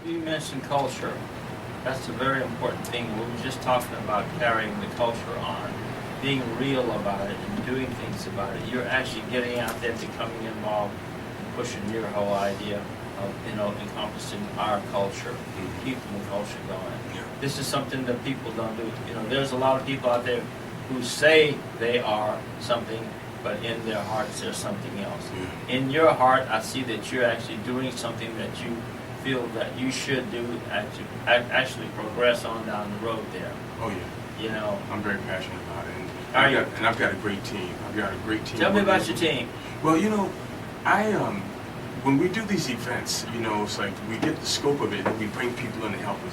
You mentioned culture. That's a very important thing. We were just talking about carrying the culture on, being real about it and doing things about it. You're actually getting out there, becoming involved, pushing your whole idea of, encompassing our culture, keeping the culture going. Yeah. This is something that people don't do. There's a lot of people out there who say they are something, but in their hearts they're something else. Yeah. In your heart, I see that you're actually doing something that you feel that you should do, actually progress on down the road there. Oh yeah. I'm very passionate about it, Are and I've got a great team. Tell me about your team. Well, I when we do these events, it's like we get the scope of it, and we bring people in to help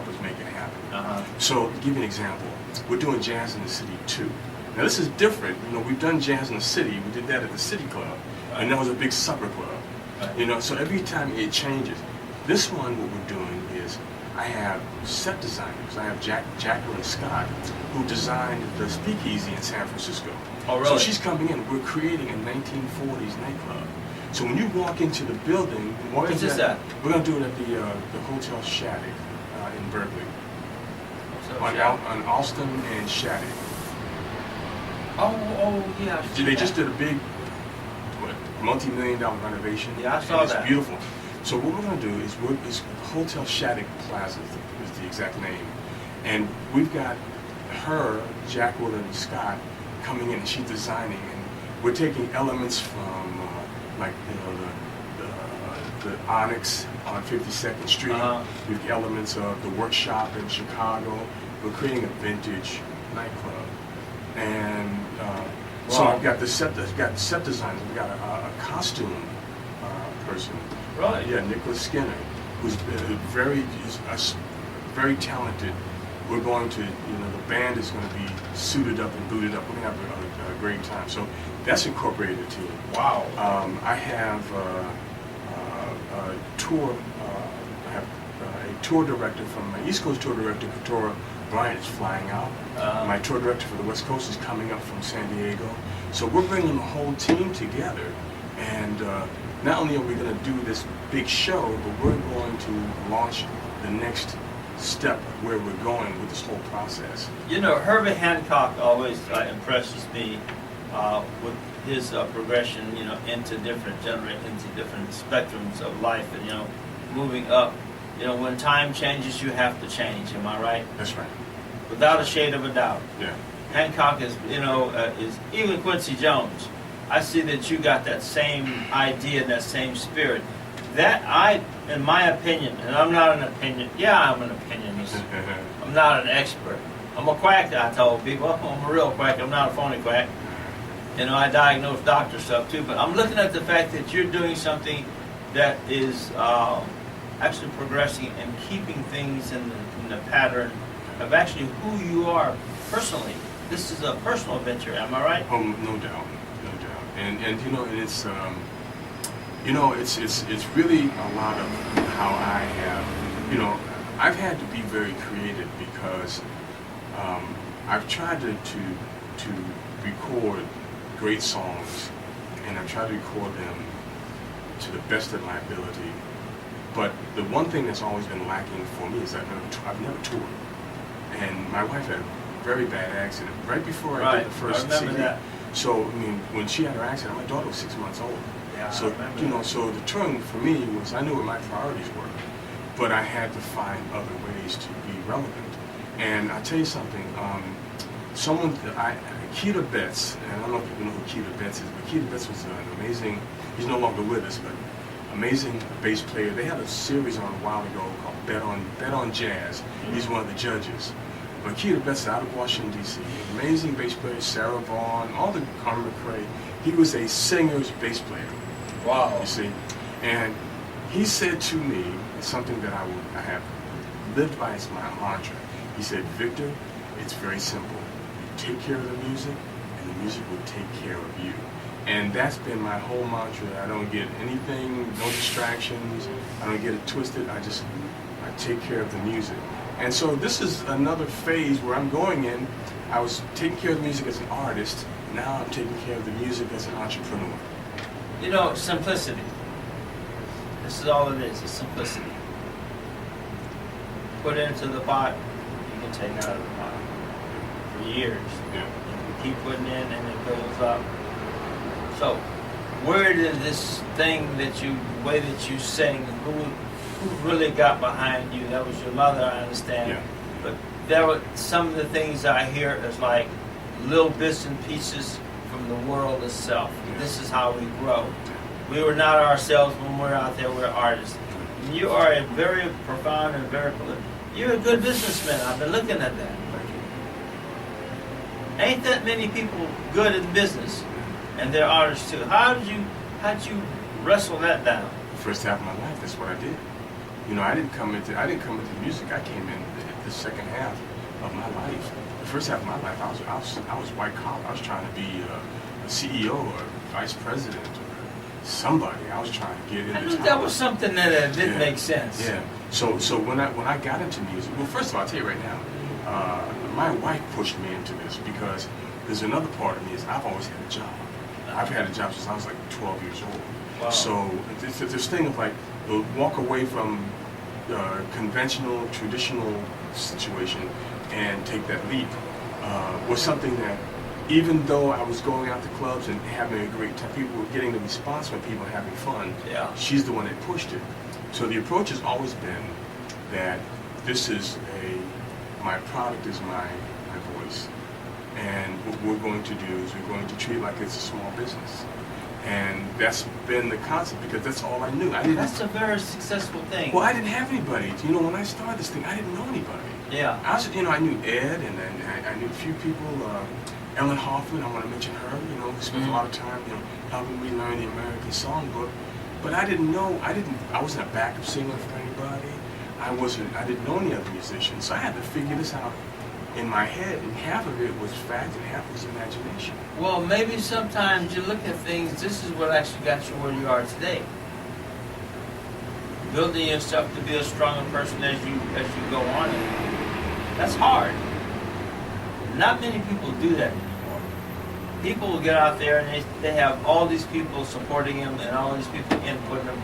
us make it happen. Uh-huh. So, to give you an example, we're doing Jazz in the City 2. Now, this is different. We've done Jazz in the City. We did that at the City Club, and that was a big supper club. Right. So every time it changes. This one, what we're doing is I have set designers. I have Jacqueline Scott, who designed the Speakeasy in San Francisco. Oh, really? So she's coming in. We're creating a 1940s nightclub. So when you walk into the building, What's this at? We're going to do it at the Hotel Shattuck in Berkeley. On Alston and Shattuck. Oh, yeah. They just did a big, multi-million-dollar renovation. Yeah, I saw that. that. It's beautiful. So what we're going to do is Hotel Shattuck Plaza is the exact name, and we've got her, Jacqueline Scott, coming in, and she's designing, and we're taking elements from the Onyx on 52nd Street. Uh-huh. We've got elements of the Workshop in Chicago. We're creating a vintage nightclub, and so Wow. I've got set designers. We've got a costume person. Right. Yeah, Nicholas Skinner, who's very talented. We're going to, the band is going to be suited up and booted up. We're going to have a great time. So that's incorporated in the team. Wow. I have a tour. I have a tour director from my East Coast tour director, Katora Bryant, is flying out. My tour director for the West Coast is coming up from San Diego. So we're bringing the whole team together, and not only are we going to do this big show, but we're going to launch the next step where we're going with this whole process. Herbie Hancock always impresses me with his progression, into different into different spectrums of life, and moving up. When time changes, you have to change. Am I right? That's right. Without a shade of a doubt. Yeah. Hancock is even Quincy Jones. I see that you got that same idea, that same spirit. In my opinion, and I'm not an opinionist. I'm not an expert. I'm a quack, I told people. I'm a real quack. I'm not a phony quack. I diagnose doctor stuff too, but I'm looking at the fact that you're doing something that is actually progressing and keeping things in the pattern of actually who you are personally. This is a personal venture, am I right? No doubt. And it's really a lot of how I have, I've had to be very creative because I've tried to record great songs, and I've tried to record them to the best of my ability. But the one thing that's always been lacking for me is I've never toured. And my wife had a very bad accident right before I did the first CD. That. So, when she had her accident, my daughter was 6 months old. Yeah, so, so the touring for me was, I knew what my priorities were, but I had to find other ways to be relevant. And I'll tell you something, Keita Betts, and I don't know if people know who Keita Betts is, but Keita Betts was an amazing, he's no longer with us, but amazing bass player. They had a series on a while ago called Bet on Jazz. He's one of the judges. But Keita Betts is out of Washington, D.C. Amazing bass player, Sarah Vaughan, all the Carmen McRae. He was a singer's bass player. Wow. You see? And he said to me something that I have lived by as my mantra. He said, Victor, it's very simple. You take care of the music, and the music will take care of you. And that's been my whole mantra. I don't get anything, no distractions. I don't get it twisted. I take care of the music. And so this is another phase where I'm going in. I was taking care of the music as an artist. Now I'm taking care of the music as an entrepreneur. Simplicity. This is all it is, it's simplicity. put into the pot, you can take out of the pot for years. Yeah. And you keep putting in, and it builds up. So, where did this thing that you, the way that you sing, who really got behind you? That was your mother, I understand. Yeah. But there were some of the things I hear is like little bits and pieces from the world itself. Yeah. This is how we grow. We were not ourselves when we're out there. We're artists. And you are a very profound and very prolific. You're a good businessman. I've been looking at that. Thank you. Ain't that many people good in business, and they're artists too. How'd you wrestle that down? The first half of my life, that's what I did. You know, I didn't come into music. I came in the second half of my life. The first half of my life, I was white collar. I was trying to be a CEO or vice president or somebody. I was trying to get into I knew that was something that didn't make sense. Yeah. So when I got into music, well, first of all, I'll tell you right now, my wife pushed me into this because there's another part of me is I've always had a job. I've had a job since I was like 12 years old. Wow. So this thing of like walk away from conventional, traditional situation and take that leap was something that, even though I was going out to clubs and having a great time, people were getting the response from people having fun. Yeah. She's the one that pushed it. So the approach has always been that this is my product is my voice, and what we're going to do is we're going to treat it like it's a small business. And that's been the concept because that's all I knew. That's a very successful thing. Well, I didn't have anybody. You know, when I started this thing, I didn't know anybody. Yeah. I knew Ed, and then I knew a few people. Ellen Hoffman, I want to mention her. You know, who spent a lot of time, helping me learn the American Songbook. But I didn't know. I wasn't a backup singer for anybody. I didn't know any other musicians. So I had to figure this out in my head, and half of it was fact and half was imagination. Well, maybe sometimes you look at things, this is what actually got you where you are today. Building yourself to be a stronger person as you go on. That's hard. Not many people do that anymore. People will get out there and they have all these people supporting them and all these people inputting them,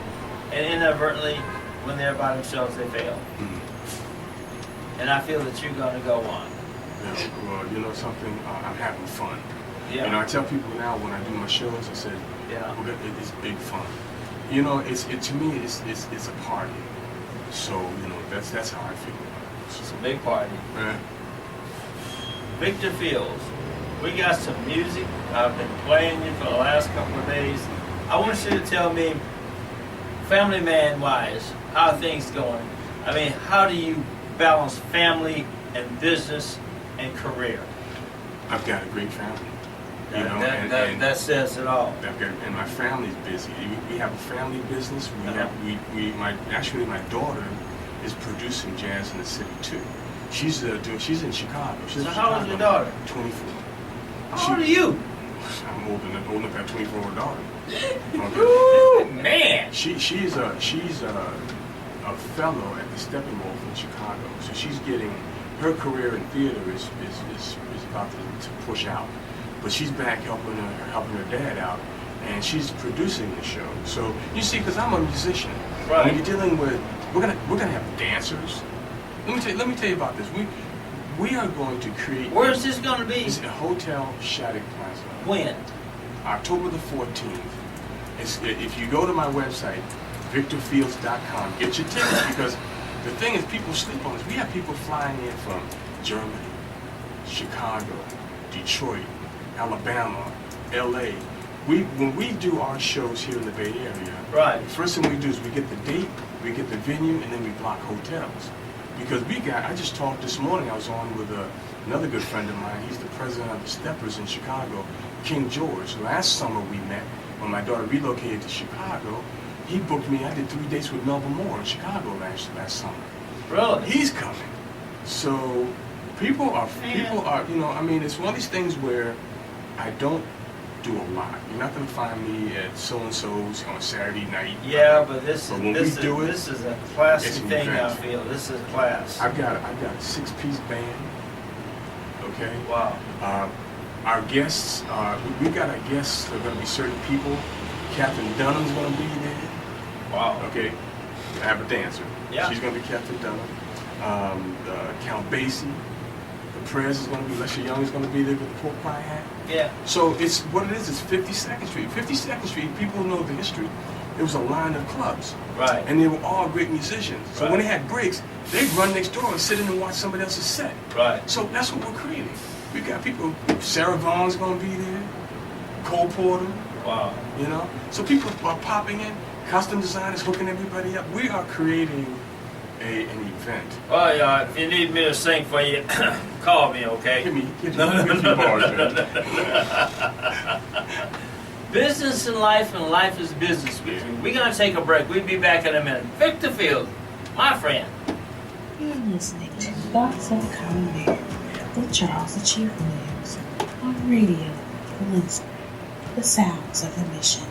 and inadvertently, when they're by themselves, they fail. Mm-hmm. And I feel that you're going to go on. Yeah, well, you know something, I'm having fun. Yeah. You know, I tell people now when I do my shows, I said, Yeah. it's big fun. You know, to me, it's a party. So, you know, that's how I feel about it. It's a big party. Right. Victor Fields, we got some music. I've been playing you for the last couple of days. I want you to tell me, family man wise, how are things going? I mean, how do you balance family and business and career? I've got a great family. You know, that says it all. And my family's busy. We have a family business. My daughter is producing Jazz in the City too. She's in Chicago. So how old is your daughter? 24. How old are you? I'm old enough to have a 24-year-old daughter. Okay. Ooh, man. She's a fellow at the Steppenwolf in Chicago. So she's getting her career in theater is about to push out. But she's back helping her dad out, and she's producing the show. So you see, because I'm a musician, right. When you're dealing with, we're gonna have dancers. Let me tell you about this. We are going to create. Where is this going to be? It's at Hotel Shattuck Plaza. When? October the 14th. If you go to my website, victorfields.com, get your tickets, because the thing is, people sleep on this. We have people flying in from Germany, Chicago, Detroit, Alabama, LA. When we do our shows here in the Bay Area, right. The first thing we do is we get the date, we get the venue, and then we block hotels. Because I just talked this morning, I was on with another good friend of mine. He's the president of the Steppers in Chicago, King George. Last summer we met when my daughter relocated to Chicago. He booked me, I did 3 dates with Melba Moore in Chicago last summer. Really? He's coming. So people are, you know, I mean, it's one of these things where I don't do a lot. You're not going to find me at so-and-so's on Saturday night. Yeah, but this is a classy thing, I feel. This is class. I've got a 6-piece band. Okay? Wow. Our guests, we've got our guests, there are going to be certain people. Catherine Dunham's going to be there. Wow. Okay? I have a dancer. Yeah. She's going to be Catherine Dunham. Count Basie. The Prayers is going to be, Lester Young is going to be there with the pork pie hat. Yeah. So it's what it is. It's 52nd Street. 52nd Street. People know the history. It was a line of clubs. Right. And they were all great musicians. So Right. when they had breaks, they'd run next door and sit in and watch somebody else's set. Right. So that's what we're creating. We got people. Sarah Vaughan's going to be there. Cole Porter. Wow. You know. So people are popping in. Costume designers hooking everybody up. We are creating an event. Well, yeah, if you need me to sing for you, call me, okay? Give me bars, man. Business in life and life is business with you. We're going to take a break. We'll be back in a minute. Victor Field, my friend. You're listening to Thoughts of a Common Man with Charles the Chief Williams on Radio Valencia, the sounds of the mission.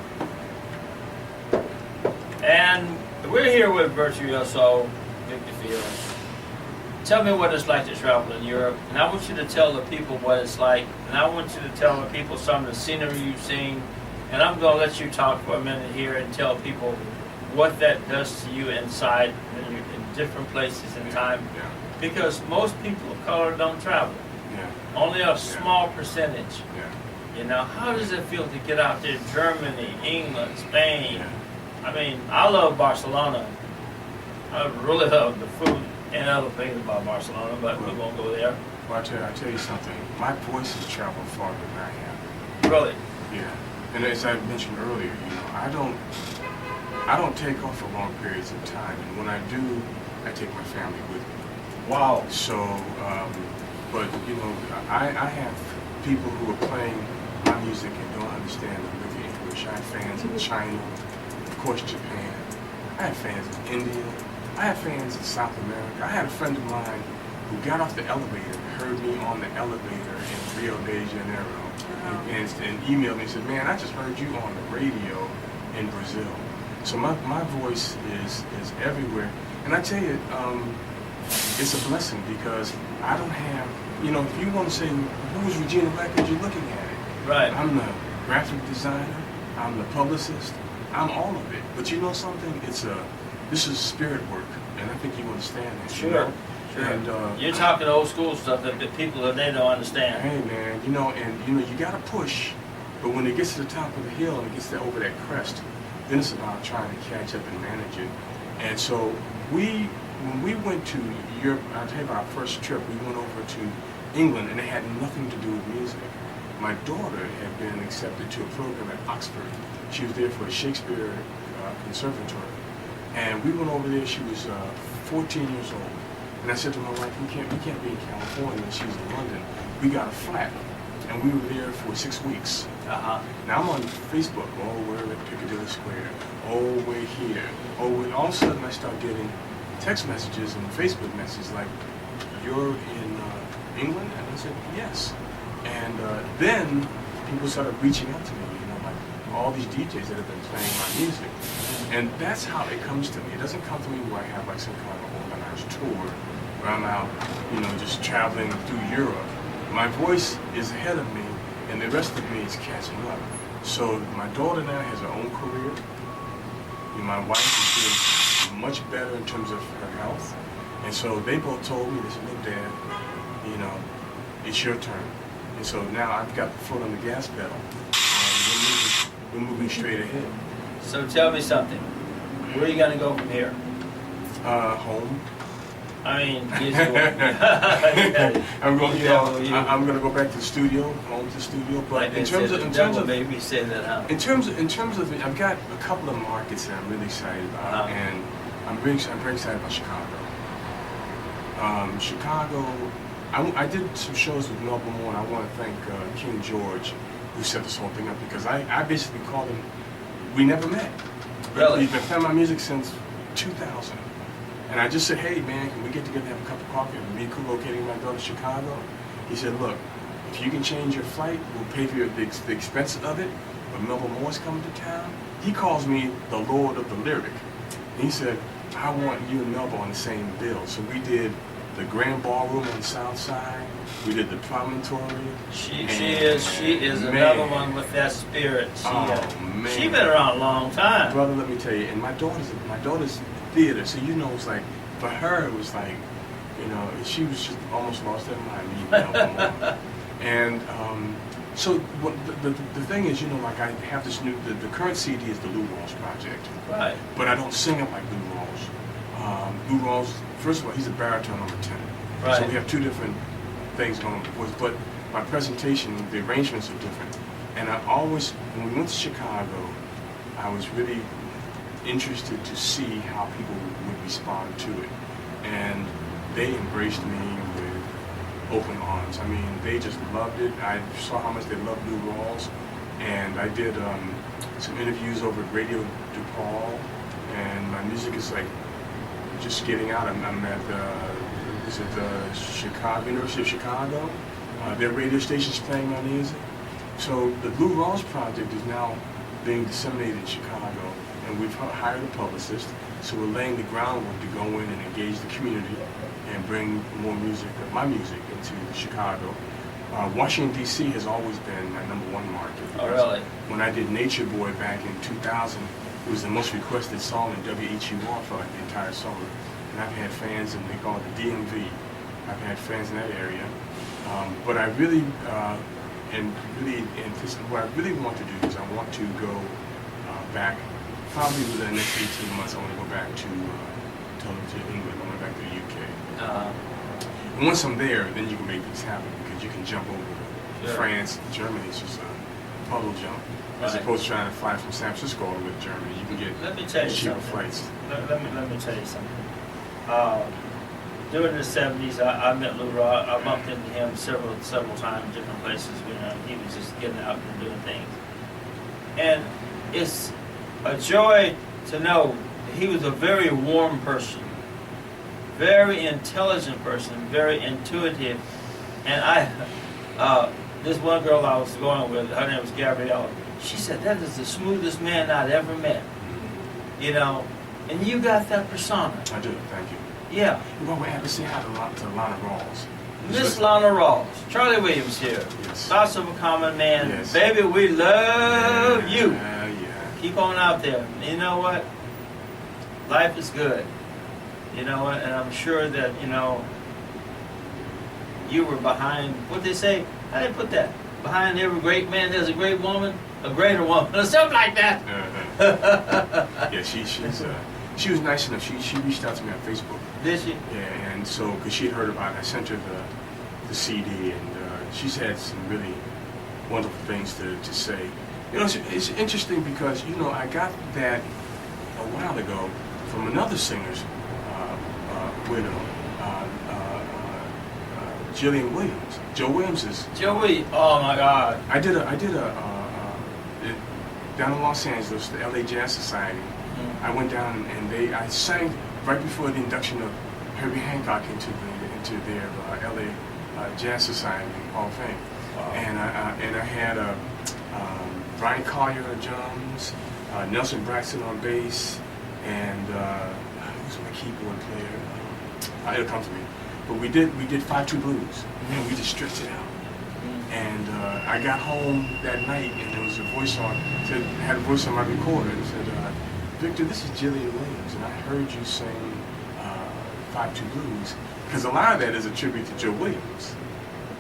And we're here with Virtuoso Victor Field. Tell me what it's like to travel in Europe, and I want you to tell the people what it's like, and I want you to tell the people some of the scenery you've seen, and I'm going to let you talk for a minute here and tell people what that does to you inside when you're in different places in time, Yeah. because most people of color don't travel. Yeah. Only a small percentage. Yeah. You know, how does it feel to get out there? Germany, England, Spain. Yeah. I mean, I love Barcelona. I really love the food and other things about Barcelona, but we won't go there. Well, I tell you something. My voice has traveled farther than I have. Really? Yeah. And as I mentioned earlier, you know, I don't take off for long periods of time, and when I do, I take my family with me. Wow. So, but you know, I have people who are playing my music and don't understand the living English. I have fans in China, of course Japan. I have fans in India. I have fans in South America. I had a friend of mine who got off the elevator and heard me on the elevator in Rio de Janeiro and emailed me and said, man, I just heard you on the radio in Brazil. So my voice is everywhere. And I tell you, it's a blessing because I don't have, you know, if you want to say, who is Regina Records, you're looking at it. Right. I'm the graphic designer, I'm the publicist, I'm all of it. But you know something? This is spirit work, and I think you understand that. Sure. You know? Sure. And, You're talking old school stuff that the people today don't understand. hey man, you know, you gotta push, but when it gets to the top of the hill and it gets over that crest, then it's about trying to catch up and manage it. And so when we went to Europe, I'll tell you about our first trip, we went over to England, and it had nothing to do with music. My daughter had been accepted to a program at Oxford. She was there for the Shakespeare Conservatory. And we went over there, she was 14 years old. And I said to my wife, we can't be in California, and she was in London. We got a flat, and we were there for 6 weeks. Uh-huh. Now I'm on Facebook, we're at Piccadilly Square, we're here. All of a sudden I start getting text messages and Facebook messages like, you're in England? And I said, yes. And then people started reaching out to me, you know, like all these DJs that have been playing my music. And that's how it comes to me. It doesn't come to me where I have like some kind of organized tour where I'm out, you know, just traveling through Europe. My voice is ahead of me, and the rest of me is catching up. So my daughter now has her own career. And my wife is doing much better in terms of her health. And so they both told me, they said, look, Dad, you know, it's your turn. And so now I've got the foot on the gas pedal, and we're moving straight ahead. So tell me something. Where are you going to go from here? Home. I mean, I'm going. You know, I'm going to go back to the studio, home to the studio. But like in terms of, maybe say that out. in terms of, I've got a couple of markets that I'm really excited about, and I'm very excited about Chicago. Chicago. I did some shows with Melba Moore, and I want to thank King George, who set this whole thing up, because I basically called him. We never met. Really? He's been playing my music since 2000. And I just said, hey man, can we get together and have a cup of coffee and be co-locating my daughter to Chicago? He said, look, if you can change your flight, we'll pay for the expense of it, but Melba Moore's coming to town. He calls me the Lord of the Lyric. And he said, I want you and Melba on the same bill. So we did the Grand Ballroom on the South Side. We did the Promontory. She is another one with that spirit. Man. She's been around a long time. Brother, let me tell you, and my daughter's theater, so you know, it's like, for her, it was like, You know, she was just almost lost her mind. You know, and so the thing is, you know, like I have this new, the current CD is the Lou Rawls Project. Right. But I don't sing it like Lou Rawls. Lou Rawls, first of all, he's a baritone, I'm a tenor. Right. So we have two different things going on. But my presentation, the arrangements are different. And I always, when we went to Chicago, I was really interested to see how people would respond to it. And they embraced me with open arms. I mean, they just loved it. I saw how much they loved Lou Rawls. And I did some interviews over at Radio DePaul. And my music is like just getting out. I'm at Chicago, University of Chicago. Their radio station's playing my music. So the Lou Rawls Project is now being disseminated in Chicago, and we've hired a publicist. So we're laying the groundwork to go in and engage the community and bring more music, my music, into Chicago. Washington, D.C. has always been my #1 market. Oh, really? When I did Nature Boy back in 2000, it was the most requested song in WHUR for like the entire summer. And I've had fans, and they call it the DMV. I've had fans in that area. But I really, what I really want to do is I want to go back, probably within the next 18 months, I want to go back to England. I want to go back to the UK. And once I'm there, then you can make things happen, because you can jump over to France, Germany. It's just a puddle jump. As opposed to trying to fly from San Francisco all the way to Germany, you can get Let me tell you cheaper something. flights. Let me tell you something. During the 70s, I met Lou Rawls. I bumped into him several times, different places. You know, he was just getting out and doing things. And it's a joy to know he was a very warm person, very intelligent person, very intuitive. And this one girl I was going with, her name was Gabrielle. She said, "That is the smoothest man I'd ever met." You know, and you got that persona. I do, thank you. Yeah. Well, we have to say hi to Lana Rawls. Miss Lana Rawls, Charlie Williams here. Yes. Thoughts of a Common Man. Yes. Baby, we love you. Yeah. Keep on out there. You know what? Life is good. You know what? And I'm sure that, you know, you were behind, what they say? How they put that? Behind every great man, there's a great woman, a greater woman, or something like that. Yeah, she was nice enough. She reached out to me on Facebook. Did she? Yeah, and so, because she had heard about it, I sent her the CD, and she's had some really wonderful things to say. You know, it's interesting because, you know, I got that a while ago from another singer's widow, Jillian Williams. Joe Williams is. Joe Williams. Oh my God. I did a down in Los Angeles, the LA Jazz Society. I went down and I sang right before the induction of Herbie Hancock into their LA Jazz Society Hall of Fame. Wow. And I had Brian Collier on drums, Nelson Braxton on bass, and who's my keyboard player? It'll come to me. But we did 5-2 blues, and we just stretched it out. And I got home that night, and there was a voice had a voice on my recorder, and said, "Victor, this is Jillian Williams, and I heard you sing 5-2 blues," because a lot of that is a tribute to Joe Williams.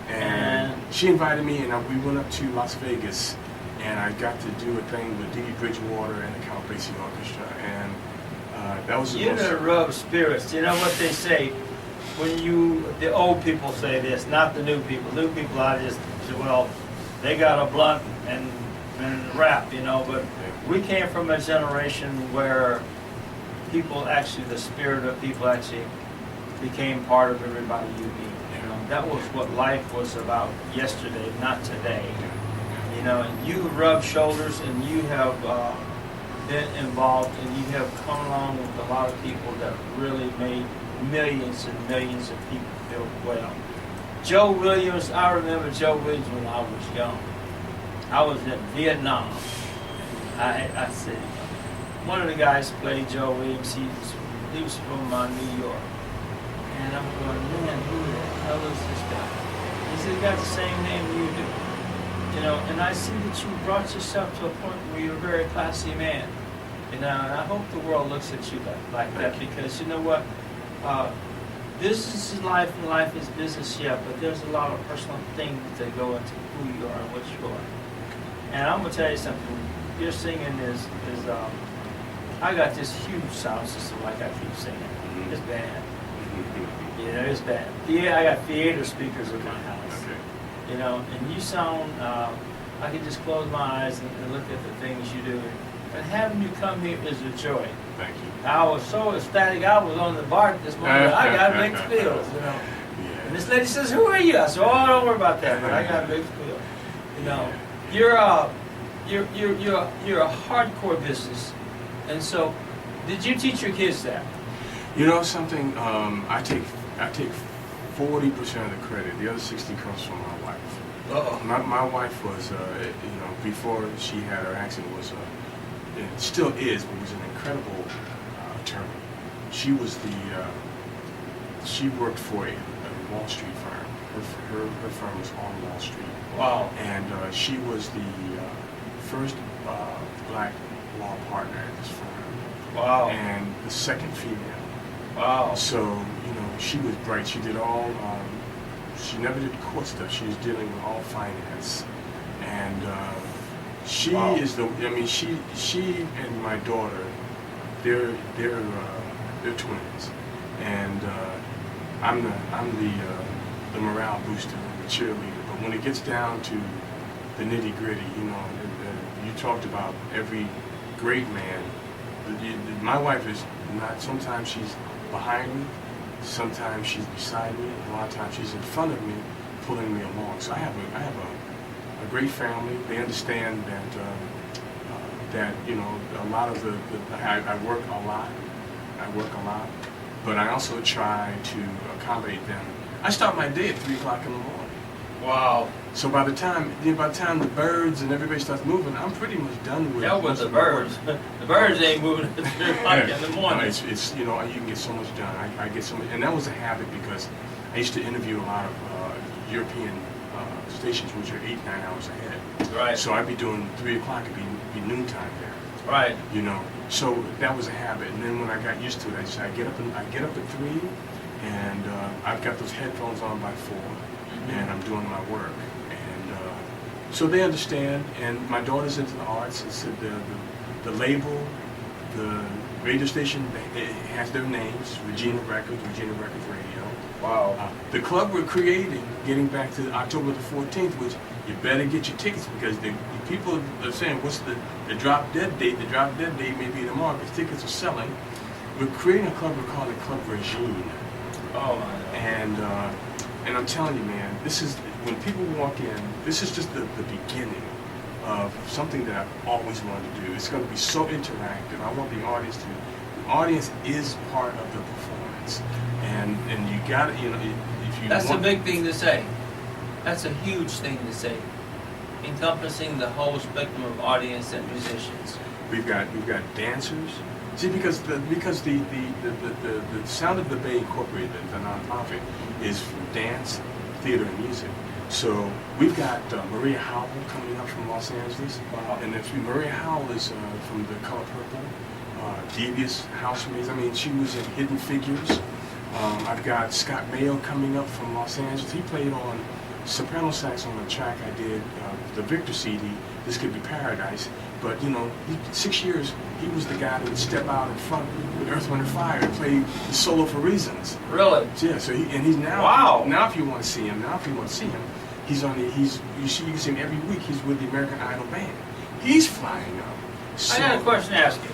And she invited me, and we went up to Las Vegas, and I got to do a thing with Dee Dee Bridgewater and the Count Basie Orchestra, and that was the You're gonna rub spirits. You know what they say? The old people say this, not the new people. New people, I just say, well, they got a blunt and rap, you know, but we came from a generation where people actually, the spirit of people actually became part of everybody you meet. You know, that was what life was about yesterday, not today. You know, and you rub shoulders, and you have been involved, and you have come along with a lot of people that really made millions and millions of people feel well. Joe Williams, I remember Joe Williams when I was young. I was in Vietnam. I said, one of the guys played Joe Williams. He was from New York. And I'm going, man, who the hell is this guy? He said, he got the same name you do. You know, and I see that you brought yourself to a point where you're a very classy man. You know, and I hope the world looks at you like that, because you know what? business is life and life is business, yeah, but there's a lot of personal things that go into who you are and what you are. And I'm gonna tell you something. Your singing is I got this huge sound system like I keep singing. It's bad. Yeah, it's bad. I got theater speakers in my house. Okay. You know, and you sound. I can just close my eyes and look at the things you do. And having you come here is a joy. Thank you. I was so ecstatic. I was on the bar this morning. I got mixed feels, you know. Yeah. And this lady says, "Who are you?" I said, "Oh, don't worry about that." But I got mixed feels. You know, you're a hardcore business. And so, did you teach your kids that? You know something? I take 40% of the credit. The other 60 comes from my wife. Uh-oh. My wife was, before she had her accident, was, and still is, but was an incredible attorney. She was she worked for a Wall Street firm. Her firm was on Wall Street. Wow. And she was the first black law partner at this firm. Wow. And the second female. Wow. So, she was bright. She did all, she never did court stuff. She was dealing with all finance. And she Wow. is she and my daughter, they're twins. And I'm the morale booster, the cheerleader. But when it gets down to the nitty gritty, you talked about every great man. My wife is not, sometimes she's behind me, sometimes she's beside me, a lot of times she's in front of me, pulling me along. So I have a great family. They understand that a lot of I work a lot. But I also try to accommodate them. I start my day at 3 o'clock in the morning. Wow. So by the time the birds and everybody starts moving, I'm pretty much done with. Hell with the birds. The birds ain't moving at 3 o'clock in the morning. No, it's you can get so much done. I get so much, and that was a habit because I used to interview a lot of European stations, which are 8-9 hours ahead. Right. So I'd be doing 3 o'clock. It'd be noontime there. Right. So that was a habit. And then when I got used to it, I get up at 3, and I've got those headphones on by 4, and I'm doing my work. And so they understand. And my daughter's into the arts. It's the label, the radio station, it has their names: Regina Records Radio. Wow. The club we're creating, getting back to October the 14th, which you better get your tickets because the people are saying, what's the drop dead date? The drop dead date may be tomorrow because tickets are selling. We're creating a club, we're calling it Club Regine. Oh my God. And I'm telling you, man, this is, when people walk in, this is just the beginning of something that I've always wanted to do. It's going to be so interactive. I want the audience is part of the performance. And you got to, if you That's want, a big thing to say. That's a huge thing to say. Encompassing the whole spectrum of audience and musicians. We've got dancers. See, because the Sound of the Bay Incorporated, the nonprofit, is for dance, theater, and music. So we've got Maria Howell coming up from Los Angeles. Wow. And Maria Howell is from The Color Purple, Devious Housemaids. I mean, she was in Hidden Figures. I've got Scott Mayo coming up from Los Angeles. He played on soprano sax on the track I did, the Victor CD, This Could Be Paradise. But, 6 years, he was the guy that would step out in front with Earth, Wind & Fire and play the solo for Reasons. Really? Yeah, so he's now. Wow. Now, if you want to see him, he's on you can see him every week. He's with the American Idol band. He's flying up. So, I got a question to ask you.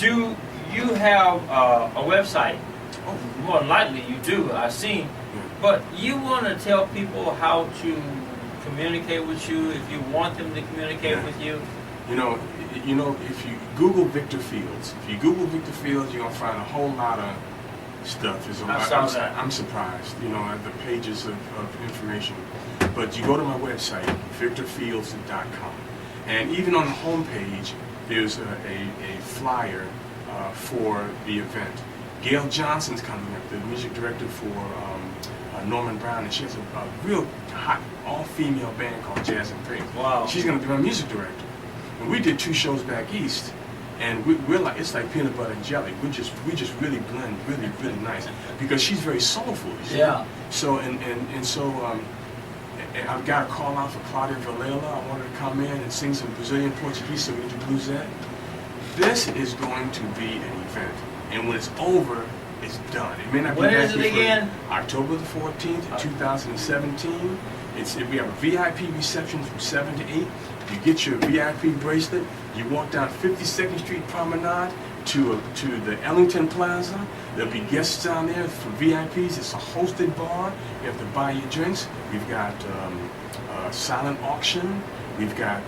Do you have a website? Oh, More than likely you do, I've seen. yeah. But you want to tell people how to communicate with you, if you want them to communicate Yeah. with you? If you Google Victor Fields, you're gonna find a whole lot of stuff. I'm surprised, at the pages of information. But you go to my website, victorfields.com, and even on the homepage, there's a flyer for the event. Gail Johnson's coming up, the music director for Norman Brown, and she has a real hot all-female band called Jazz and Pink. Wow. She's going to be my music director. And we did 2 shows back east, And we're like, it's like peanut butter and jelly. We just really blend really nice because she's very soulful. You see? Yeah. So and I've got a call out for Claudia Varela. I want her to come in and sing some Brazilian Portuguese so we can do bluesette. This is going to be an event, and when it's over, it's done. It may not be When back is it here for again? October the 14th, 2017. We have a VIP reception from 7 to 8. You get your VIP bracelet. You walk down 52nd Street Promenade to the Ellington Plaza. There'll be guests down there for VIPs. It's a hosted bar. You have to buy your drinks. We've got silent auction. We've got,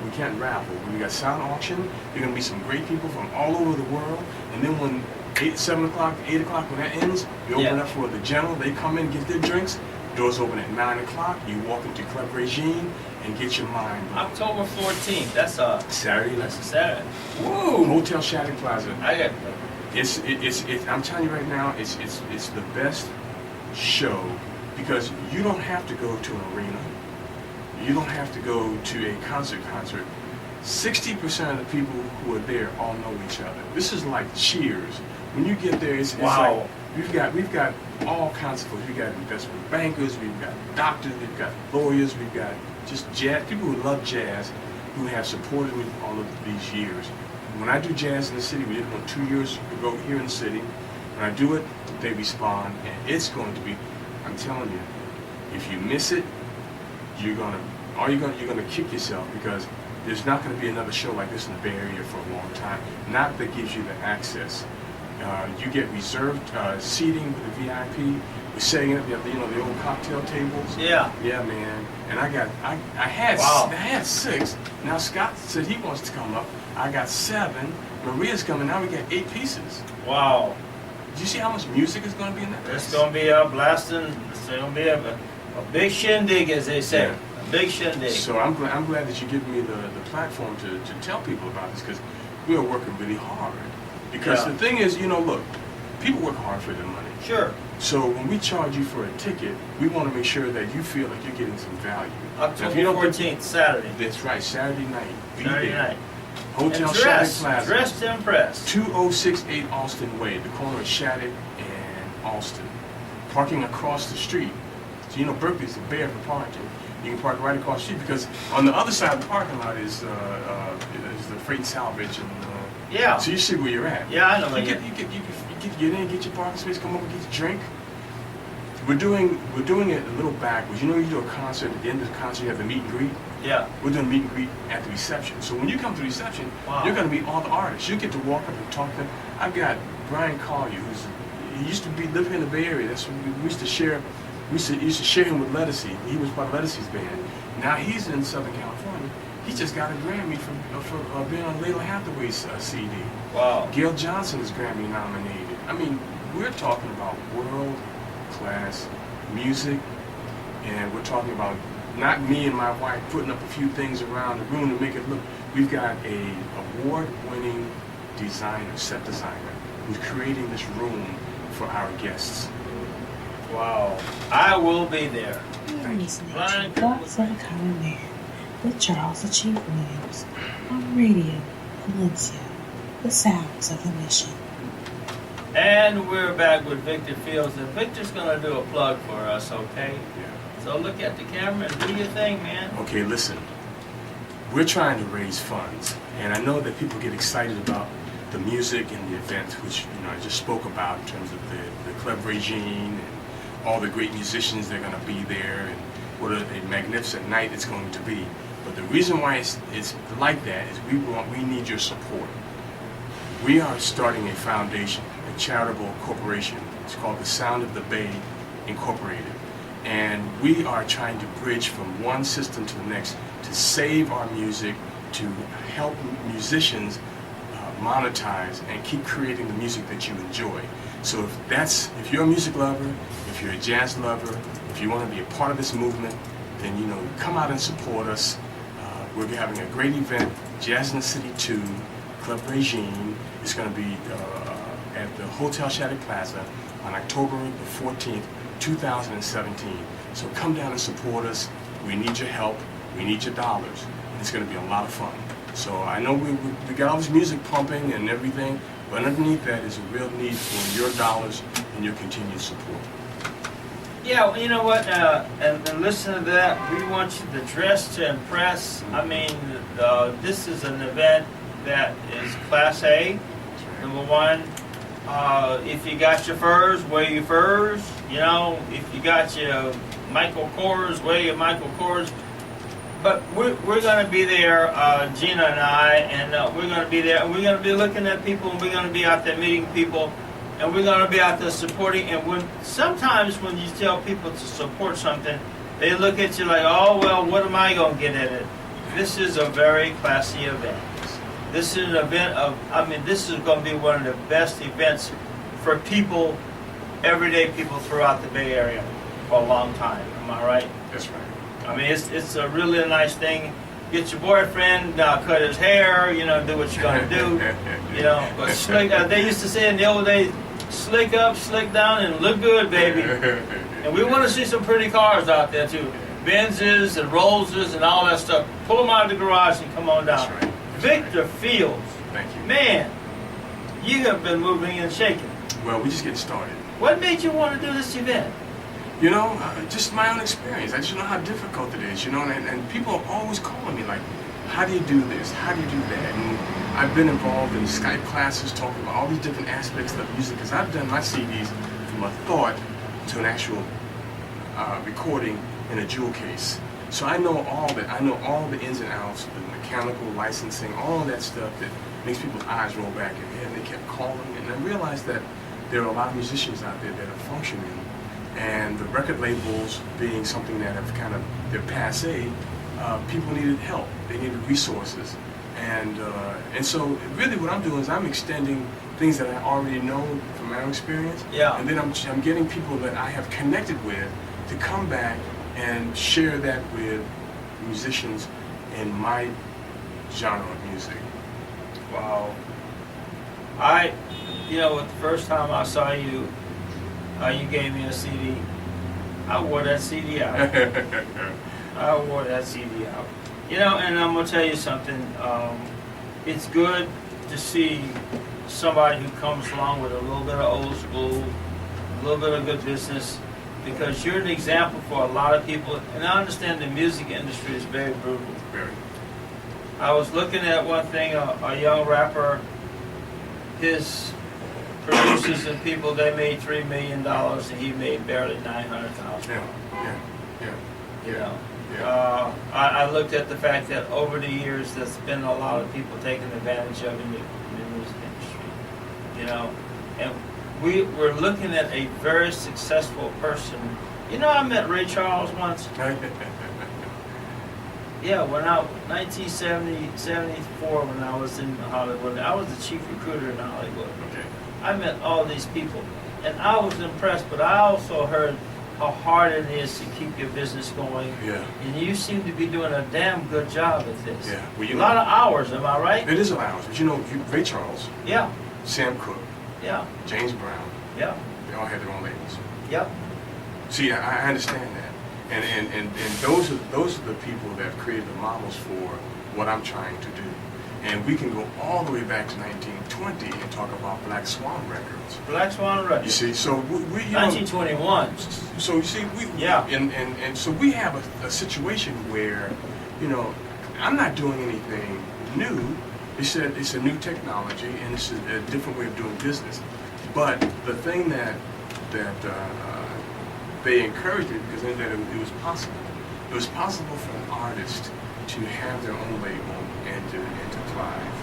we can't raffle, but we got silent auction. There are going to be some great people from all over the world. And then when 7 o'clock, 8 o'clock, when that ends, we open up for the general. They come in, get their drinks. Doors open at 9 o'clock. You walk into Club Regine and get your mind blown. October 14th. That's a Saturday night. That's a Saturday. Woo! Hotel Shattuck Plaza. I got. I'm telling you right now, it's the best show because you don't have to go to an arena. You don't have to go to a concert. 60% of the people who are there all know each other. This is like Cheers. When you get there, it's Wow. like we've got all kinds of folks. We've got investment bankers, we've got doctors, we've got lawyers, we've got just jazz people who love jazz, who have supported me all of these years. When I do jazz in the city, we did one 2 years ago here in the city. When I do it, they respond, and it's going to be. I'm telling you, if you miss it, you're gonna kick yourself because there's not going to be another show like this in the Bay Area for a long time. Not that gives you the access. You get reserved seating with the VIP. We're setting up, the old cocktail tables. Yeah. Yeah, man. And I had Wow. I had 6. Now Scott said he wants to come up. I got 7. Maria's coming. Now we got 8 pieces. Wow. Do you see how much music is going to be in that place? It's going to be a blasting. It's going to be a big shindig, as they say. Yeah. A big shindig. So I'm glad that you give me the platform to tell people about this because we are working really hard. Because Yeah. the thing is, look, people work hard for their money. Sure. So when we charge you for a ticket, we want to make sure that you feel like you're getting some value. Now, if October you don't 14th, Saturday. That's right, Saturday night. Be Saturday there. night. Hotel And Shattuck dress. Plaza. Dress to impress. 2068 Alston Way, the corner of Shattuck and Alston. Parking across the street. So Berkeley's a bear for parking. You can park right across the street because on the other side of the parking lot is the freight and salvage and Yeah. so you see where you're at. Yeah, I know. You get in, get your parking space, come over, get your drink. We're doing it a little backwards. You do a concert, at the end of the concert you have the meet and greet. Yeah. We're doing meet and greet at the reception. So when you come to the reception, Wow. you're going to meet all the artists. You get to walk up and talk to them. I've got Brian Collier, he used to be living in the Bay Area. That's when we used to share. We used to share him with Lettucey. He was part of Lettucey's band. Now he's in Southern California. He just got a Grammy for being on Layla Hathaway's CD. Wow. Gail Johnson is Grammy nominated. I mean, we're talking about world-class music, and we're talking about not me and my wife putting up a few things around the room to make it look. We've got a award-winning designer, set designer, who's creating this room for our guests. Wow. I will be there. You're listening Brian. to Thoughts of a Common Man with Charles the Chief Williams on Radio Valencia, the sounds of the mission. And we're back with Victor Fields. And Victor's going to do a plug for us, okay? Yeah. So look at the camera and do your thing, man. Okay, listen. We're trying to raise funds, and I know that people get excited about the music and the event, which I just spoke about in terms of the Club Regine and all the great musicians that are going to be there, and what a magnificent night it's going to be. But the reason why it's like that is we need your support. We are starting a foundation, a charitable corporation. It's called the Sound of the Bay Incorporated. And we are trying to bridge from one system to the next to save our music, to help musicians monetize and keep creating the music that you enjoy. So if you're a music lover, if you're a jazz lover, if you want to be a part of this movement, then come out and support us. We'll be having a great event, Jazz in the City 2, Club Regine. It's going to be at the Hotel Shattuck Plaza on October the 14th, 2017. So come down and support us. We need your help. We need your dollars. And it's going to be a lot of fun. So I know we got all this music pumping and everything, but underneath that is a real need for your dollars and your continued support. Yeah, well, you know what? And listen to that. We want you to dress to impress. I mean, this is an event that is Class A. Number one, if you got your furs, wear your furs. You know, if you got your Michael Kors, wear your Michael Kors. But we're going to be there, Gina and I, and we're going to be there, and we're going to be looking at people, and we're going to be out there meeting people, and we're going to be out there supporting. And sometimes when you tell people to support something, they look at you like, oh, well, what am I going to get in it? This is a very classy event. This is an event this is going to be one of the best events for people, everyday people throughout the Bay Area for a long time. Am I right? That's right. I mean, it's a really nice thing. Get your boyfriend, cut his hair, do what you're going to do. But slick, they used to say in the old days, slick up, slick down, and look good, baby. And we want to see some pretty cars out there, too. Benzes and Rollses and all that stuff. Pull them out of the garage and come on down. That's right. Victor Fields. Thank you. Man, you have been moving and shaking. Well, we just getting started. What made you want to do this event? Just my own experience. I just know how difficult it is, and people are always calling me like, how do you do this? How do you do that? And I've been involved in Skype classes talking about all these different aspects of music because I've done my CDs from a thought to an actual recording in a jewel case. So I know all that. I know all the ins and outs, the mechanical licensing, all that stuff that makes people's eyes roll back in their head. And they kept calling, and I realized that there are a lot of musicians out there that are functioning. And the record labels being something that have kind of, they're passe, people needed help. They needed resources. And so really what I'm doing is I'm extending things that I already know from my own experience. Yeah. And then I'm getting people that I have connected with to come back and share that with musicians in my genre of music. Wow. The first time I saw you, you gave me a CD. I wore that CD out. I wore that CD out. And I'm going to tell you something. It's good to see somebody who comes along with a little bit of old school, a little bit of good business, because you're an example for a lot of people. And I understand the music industry is very brutal. Very. I was looking at one thing, a young rapper, his producers and people, they made $3 million and he made barely $900,000. Yeah. I looked at the fact that over the years there's been a lot of people taking advantage of in the music industry. And we're looking at a very successful person. I met Ray Charles once. Yeah, 1970, 74, when I was in Hollywood, I was the chief recruiter in Hollywood. Okay. I met all these people, and I was impressed, but I also heard how hard it is to keep your business going. Yeah. And you seem to be doing a damn good job at this. Yeah. Well, a lot of hours, am I right? It is a lot of hours, but Ray Charles, Yeah, Sam Cooke, yeah, James Brown, yeah, they all had their own labels. yep. See, I understand that. And those are the people that created the models for what I'm trying to do. And we can go all the way back to 1920 and talk about Black Swan Records. Black Swan Records. You see, so we 1921. So you see, Yeah. And so we have a situation where, I'm not doing anything new. It's a new technology and it's a different way of doing business. But the thing that they encouraged me because then it was possible. It was possible for an artist to have their own label and to thrive.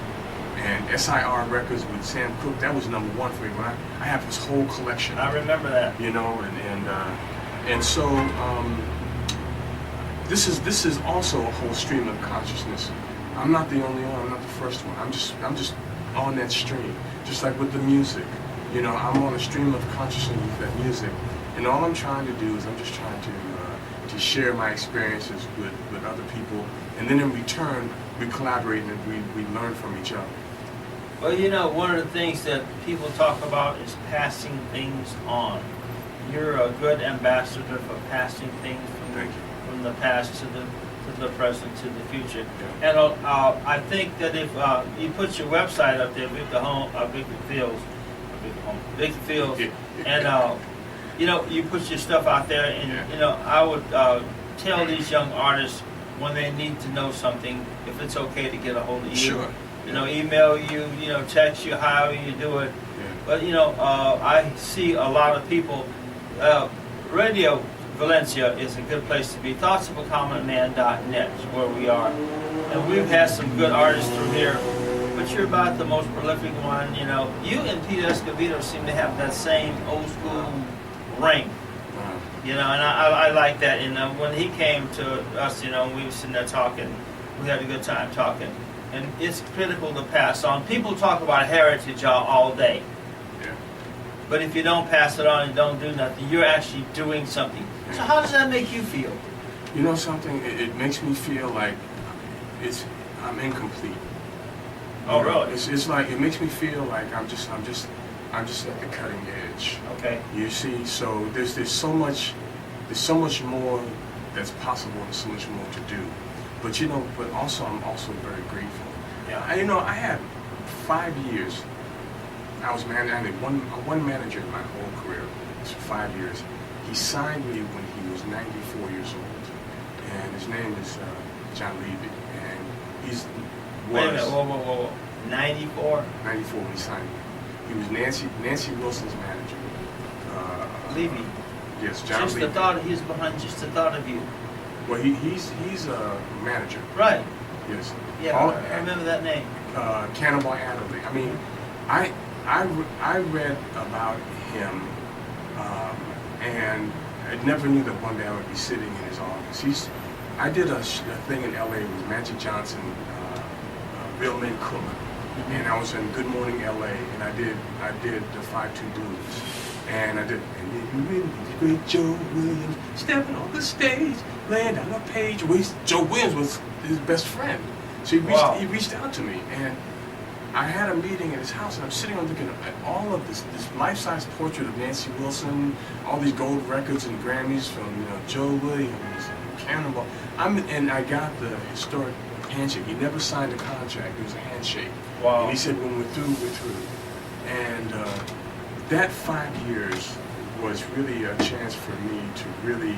And SIR Records with Sam Cooke, that was number one for me. When I have this whole collection. I remember that. And so this is also a whole stream of consciousness. I'm not the only one. I'm not the first one. I'm just on that stream. Just like with the music, I'm on a stream of consciousness with that music. And all I'm trying to do is I'm just trying to share my experiences with other people, and then in return we collaborate and we learn from each other. Well, one of the things that people talk about is passing things on. You're a good ambassador for passing things from the past to to the present, to the future. Yeah. And I think that if you put your website up there, Victor Fields, and you know, you put your stuff out there, and Yeah. you know, I would tell these young artists when they need to know something, if it's okay to get a hold of you. Sure. You know, email you, you know, text you, however you do it. Yeah. But you know, I see a lot of people. Radio Valencia is a good place to be. ThoughtsOfACommonMan.net is where we are, and we've had some good artists through here. But you're about the most prolific one. You know, you and Peter Escovedo seem to have that same old school ring. You know, and I like that. And when he came to us, you know, we were sitting there talking. We had a good time talking. And it's critical to pass on. People talk about heritage all day. Yeah. But if you don't pass it on and don't do nothing, you're actually doing something. So how does that make you feel? You know something? It makes me feel like I'm incomplete. Oh, You know, really? It's like it makes me feel like I'm just at the cutting edge. Okay. You see, so there's so much more that's possible and so much more to do. But you know, but also I'm also very grateful. Yeah. You know, I had 5 years. I had one manager in my whole career. It's 5 years. He signed me when he was 94 years old, and his name is John Levy, and he's Wait a minute. Whoa. 94? 94 when he signed me. He was Nancy Wilson's manager. Levy. Yes, John Just Levy. the thought he's behind just the thought of you. Well, he's a manager. Right. Yes. Yeah, I remember that name. Cannonball Adderley. I mean, I read about him, and I never knew that one day I would be sitting in his office. I did a thing in L.A. with Magic Johnson, Bill Cook, and I was in Good Morning L.A. and I did the 5-2 Blues, and I did great Joe Williams stepping on the stage, laying down a page. Joe Williams was his best friend, so he reached out to me, and I had a meeting at his house, and I'm sitting on looking at all of this life-size portrait of Nancy Wilson, all these gold records and Grammys from Joe Williams, Cannonball. And I got the historic handshake. He never signed a contract. It was a handshake. Wow. And he said, when we're through, we're through. And that 5 years was really a chance for me to really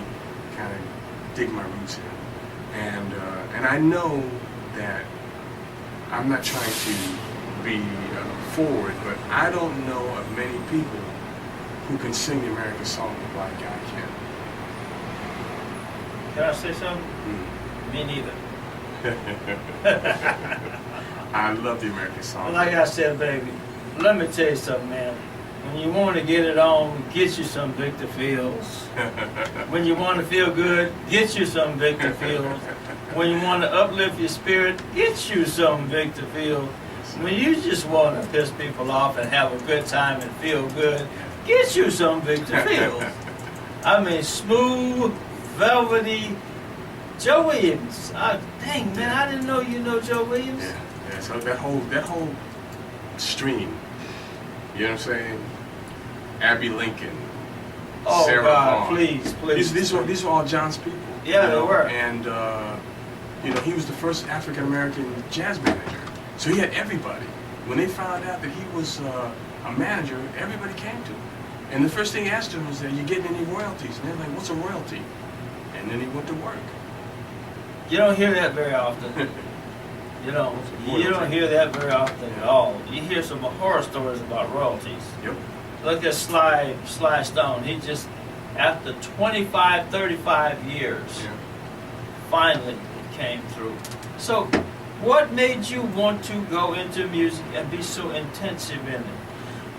kind of dig my roots in. And I know that I'm not trying to be forward, but I don't know of many people who can sing the American song like I can. Can I say something? Me neither. I love the American song. Like I said, baby, let me tell you something, man. When you want to get it on, get you some Victor Fields. When you want to feel good, get you some Victor Fields. When you want to uplift your spirit, get you some Victor Fields. When you just want to piss people off and have a good time and feel good, get you some Victor Fields. I mean, smooth, velvety Joe Williams. Dang, man, I didn't know you know Joe Williams. Yeah. So that whole stream, you know what I'm saying? Abby Lincoln, Oh, Sarah God, Vaughan. please. These were all John's people. Yeah, they were. And he was the first African American jazz manager. So he had everybody. When they found out that he was a manager, everybody came to him. And the first thing he asked him was, "Are you getting any royalties?" And they're like, "What's a royalty?" And then he went to work. You don't hear that very often. You don't royalty. hear that very often at all. You hear some horror stories about royalties. Yep. Look at Sly Stone. He just, after 25, 35 years, finally it came through. So, what made you want to go into music and be so intensive in it?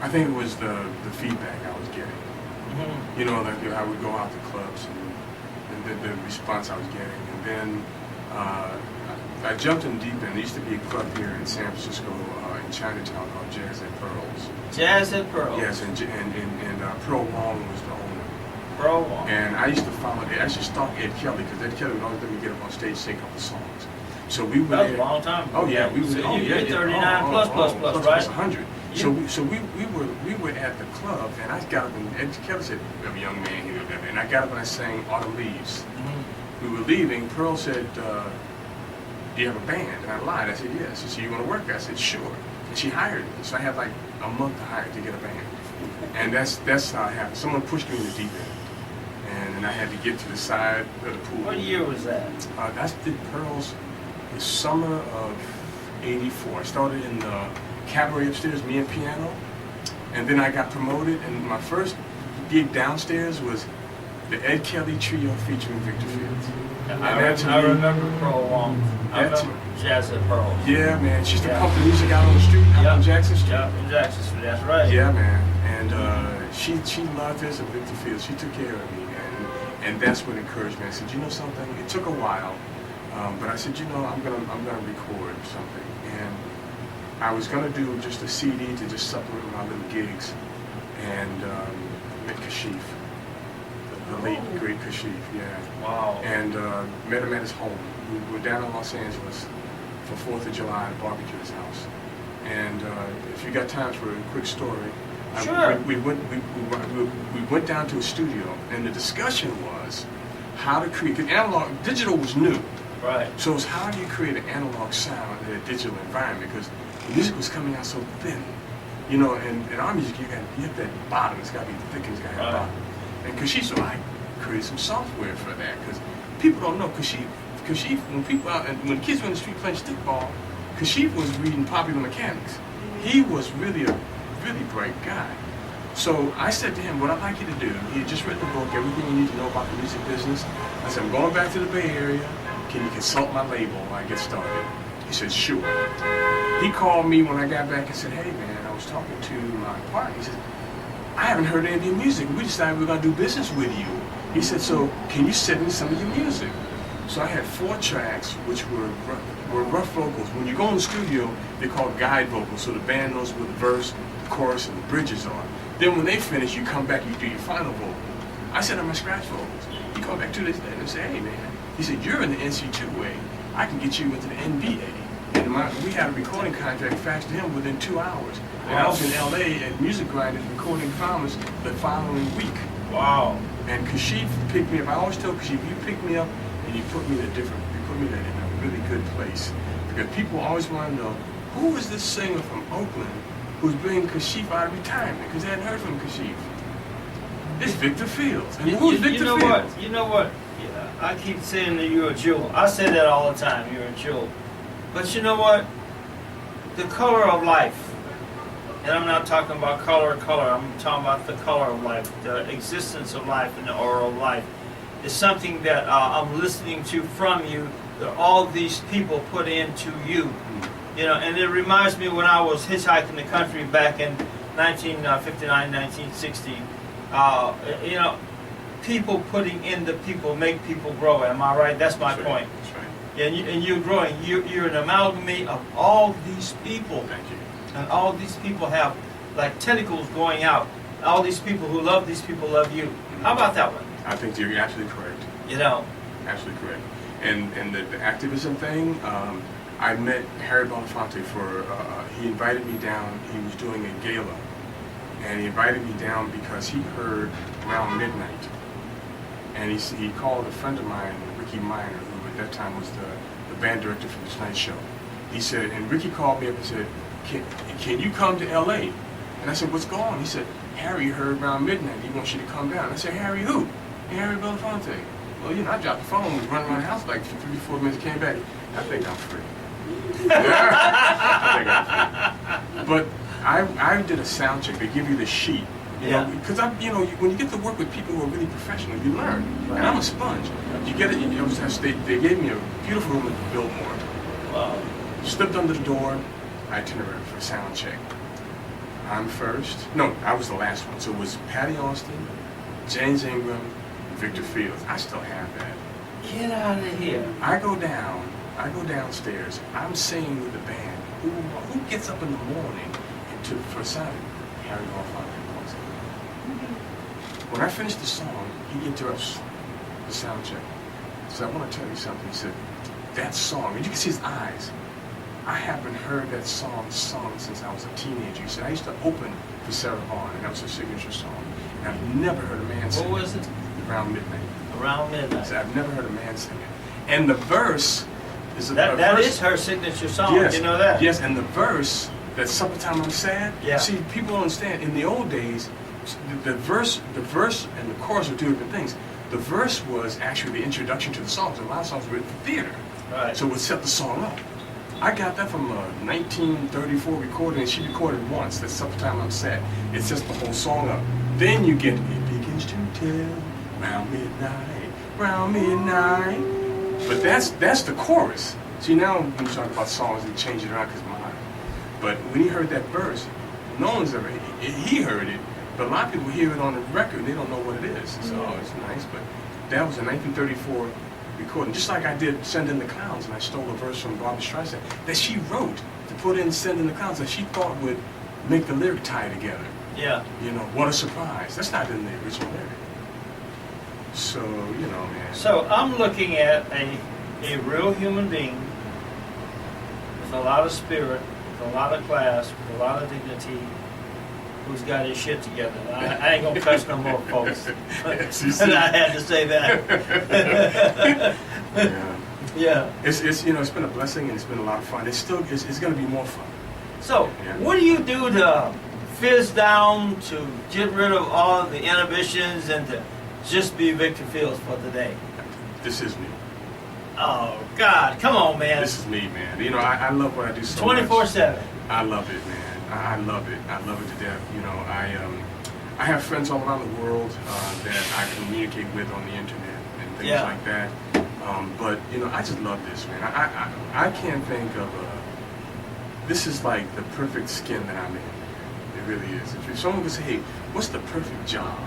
I think it was the feedback I was getting. Mm-hmm. You know, like I would go out to clubs and the response I was getting. And then I jumped in deep end. There used to be a club here in San Francisco in Chinatown called Jazz at Pearls. Jazz at Pearls. Yes, and Pearl Wong was the owner. Pearl Wong. And I used to follow, I actually stalked Ed Kelly, because Ed Kelly would always let me get up on stage and sing a couple songs. So we were That was there. a long time ago. Oh yeah, we were. So Oh, you're yeah, 39 plus, right? 100. So we were at the club, and we were at the club, and I got up, and Ed Kelly said, "I'm a young man here," and I got up and I sang "Autumn Leaves." Mm-hmm. we were leaving, Pearl said, do you have a band? And I lied. I said, yes. She said, you want to work? I said, sure. And she hired me. So I had like a month to hire to get a band. And that's how it happened. Someone pushed me in the deep end. And then I had to get to the side of the pool. What year was that? That's the Pearls, the summer of '84. I started in the cabaret upstairs, me and piano. And then I got promoted. And my first gig downstairs was the Ed Kelly Trio featuring Victor Fields. I remember Pearl Long. I remember Jazz at Pearl. Yeah, man. She used to pump the music out on the street, out on Jackson Street. Yeah, in Jackson Street, that's right. Yeah, man. And she loved this at Victor Fields. She took care of me, and that's what encouraged me. I said, you know something? It took a while, but I said, you know, I'm gonna record something, and I was gonna do just a CD to just supplement my little gigs, and met Kashif. The late, great Kashif, yeah. Wow. And met him at his home. We were down in Los Angeles for 4th of July to barbecue at his house. And if you got time for a quick story, sure. we went down to a studio, and the discussion was how to create, because digital was new. Right. So it was how do you create an analog sound in a digital environment, because the music was coming out so thin. You know, and in our music, you have that bottom, it's got to be thick and it's got to have bottom. And Kashif, so I created some software for that, because people don't know Kashif, when people out, and when kids were in the street playing stickball, Kashif was reading Popular Mechanics. He was really a really bright guy. So I said to him, what I'd like you to do, he had just written a book, Everything You Need to Know About the Music Business. I said, I'm going back to the Bay Area. Can you consult my label when I get started? He said, sure. He called me when I got back and said, hey man, I was talking to my partner. He said, I haven't heard any of your music. We decided we were going to do business with you. He said, so can you send me some of your music? So I had 4 tracks, which were rough vocals. When you go in the studio, they're called guide vocals, so the band knows where the verse, the chorus, and the bridges are. Then when they finish, you come back and you do your final vocal. I said, I'm my scratch vocals. He come back 2 days later and say, hey man, he said, you're in the NC2A. I can get you into the NBA. And we had a recording contract faxed to him within 2 hours. And I was in LA at Music Grinders recording Farmers the following week. Wow. And Kashif picked me up. I always tell Kashif, you pick me up and you put me in a really good place. Because people always want to know, who is this singer from Oakland who's bringing Kashif out of retirement? Because they hadn't heard from Kashif. It's Victor Fields. And who's Victor Fields? You know what? Yeah, I keep saying that you're a jewel. I say that all the time, you're a jewel. But you know what? The color of life, and I'm not talking about color, I'm talking about the color of life, the existence of life and the aura of life, is something that I'm listening to from you, that all these people put into you. You know, and it reminds me when I was hitchhiking the country back in 1959, 1960, you know, people putting in the people make people grow. Am I right? That's my point. That's right. And you're growing. You're an amalgamate of all these people. Thank you. And all these people have like tentacles going out. All these people who love these people love you. How about that one? I think you're absolutely correct. You know. Absolutely correct. And the activism thing, I met Harry Belafonte he invited me down. He was doing a gala. And he invited me down because he heard around midnight. And he called a friend of mine, Ricky Minor, who at that time was the band director for the Tonight Show. He said, and Ricky called me up and said, can you come to L.A.? And I said, what's going on? He said, Harry heard around midnight. He wants you to come down. I said, Harry who? Harry Belafonte. Well, you know, I dropped the phone, was running around the house like 3-4 minutes, came back. I think I'm free. I think I'm free. But I did a sound check. They give you the sheet. You know, because when you get to work with people who are really professional, you learn. Right. And I'm a sponge. You get it. They gave me a beautiful room at the Biltmore. Wow. Slipped under the door. Itinerary for a sound check. I'm first. No, I was the last one. So it was Patty Austin, James Ingram, and Victor Fields. I still have that. Get out of here. I go downstairs. I'm singing with the band. Who gets up in the morning for a sound? Harry Belafonte. When I finished the song, he interrupts the sound check. He said, I want to tell you something. He said, that song, and you can see his eyes, I haven't heard that song sung since I was a teenager. He said, I used to open for Sarah Vaughan, and that was her signature song. And I've never heard a man sing What was it? Around Midnight. Around I midnight. said, I've never heard a man sing it. And the verse is a That verse. is her signature song. Yes, You know that? Yes, and the verse, that "Summertime I'm Sad." Yeah. See, people don't understand. In the old days, the verse and the chorus are two different things. The verse was actually the introduction to the songs. A lot of songs were written for theater, Right. so it would set the song up. I got that from a 1934 recording, and she recorded once. That's "Summertime I'm Sad." It sets the whole song up. Then you get "It begins to tell round midnight." But that's the chorus. See, now when you talk about songs, they change it around because mine. But when he heard that verse, no one's ever, he heard it, but a lot of people hear it on the record and they don't know what it is. So it's nice, but that was a 1934 recording. Just like I did Send in the Clowns, and I stole a verse from Barbra Streisand that she wrote to put in Send in the Clowns that she thought would make the lyric tie together. Yeah. You know, what a surprise. That's not in the original lyric. So, you know, man. So I'm looking at a real human being with a lot of spirit, with a lot of class, with a lot of dignity, who's got his shit together. I ain't gonna cuss no more, folks. Yes, you And see. I had to say that. Yeah. Yeah. It's you know, it's been a blessing and it's been a lot of fun. It's still it's going to be more fun. So, Yeah. what do you do to fizz down, to get rid of all the inhibitions, and to just be Victor Fields for the day? This is me. Oh, God, come on, man. This is me, man. You know, I love what I do so 24/7. much. I love it, man. I love it. I love it to death. You know, I have friends all around the world that I communicate with on the internet and things Yeah. like that. But you know, I just love this, man. I can't think of this is like the perfect skin that I'm in. It really is. If someone could say, hey, what's the perfect job?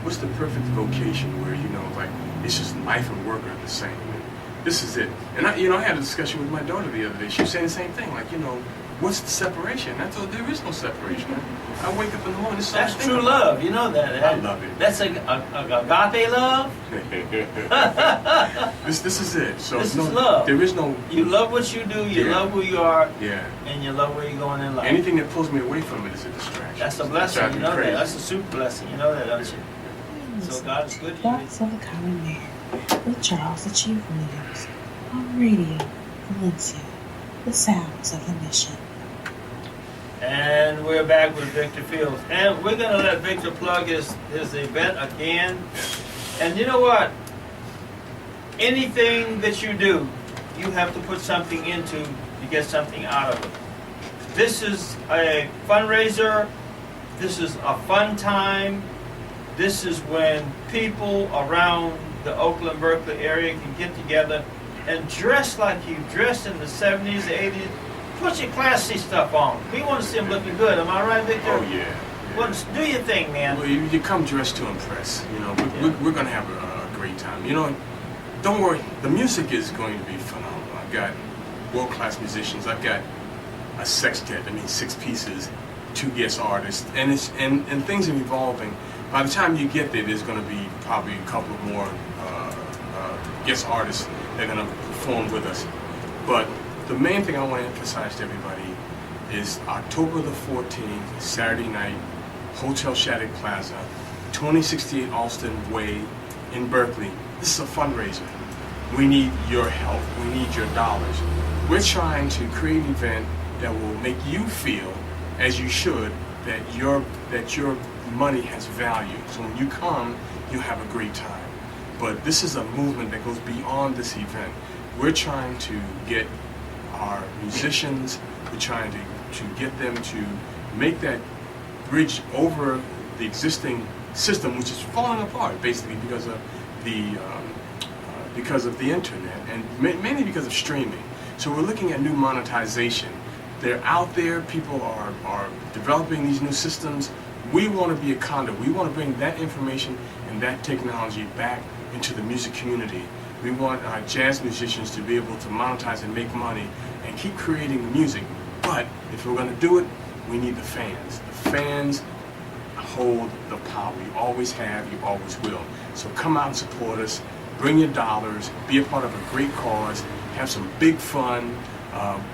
What's the perfect vocation where, you know, like, it's just life and work are the same? And this is it. And I had a discussion with my daughter the other day. She was saying the same thing, like, you know, what's the separation? I told her there is no separation. I wake up in the morning, this is all I That's think true about. love. You know that. I love it. That's a agape love. This is it. So This no, is love. there is no, You love what you do, you Yeah. love who you are, yeah. and you love where you're going in life. Anything that pulls me away from it is a distraction. That's a It blessing, drives you me know that. crazy. That's a super blessing, you know that, don't you? So God is good to you. Thoughts of a Common Man with Charles the Chief Williams on Radio Valencia, the sounds of the mission. And we're back with Victor Fields. And we're going to let Victor plug his event again. And you know what? Anything that you do, you have to put something into to get something out of it. This is a fundraiser. This is a fun time. This is when people around the Oakland, Berkeley area can get together and dress like you dressed in the 70s, the 80s. Put your classy stuff on. We want to see them looking good. Am I right, Victor? Oh, yeah. Well, do your thing, man. Well, you come dressed to impress. You know, we're going to have a great time. You know, don't worry. The music is going to be phenomenal. I've got world-class musicians. I've got a sextet. I mean, 6 pieces, 2 guest artists, and things are evolving. By the time you get there, there's going to be probably a couple of more guest artists that are going to perform with us. But the main thing I want to emphasize to everybody is October the 14th, Saturday night, Hotel Shattuck Plaza, 2068 Alston Way in Berkeley. This is a fundraiser. We need your help. We need your dollars. We're trying to create an event that will make you feel, as you should, that your money has value. So when you come, you have a great time. But this is a movement that goes beyond this event. We're trying to get our musicians, we're trying to get them to make that bridge over the existing system, which is falling apart basically because of the internet and mainly because of streaming. So we're looking at new monetization. They're out there. People are developing these new systems. We want to be a conduit. We want to bring that information and that technology back into the music community. We want our jazz musicians to be able to monetize and make money and keep creating the music. But if we're going to do it, we need the fans. The fans hold the power. You always have, you always will. So come out and support us. Bring your dollars. Be a part of a great cause. Have some big fun.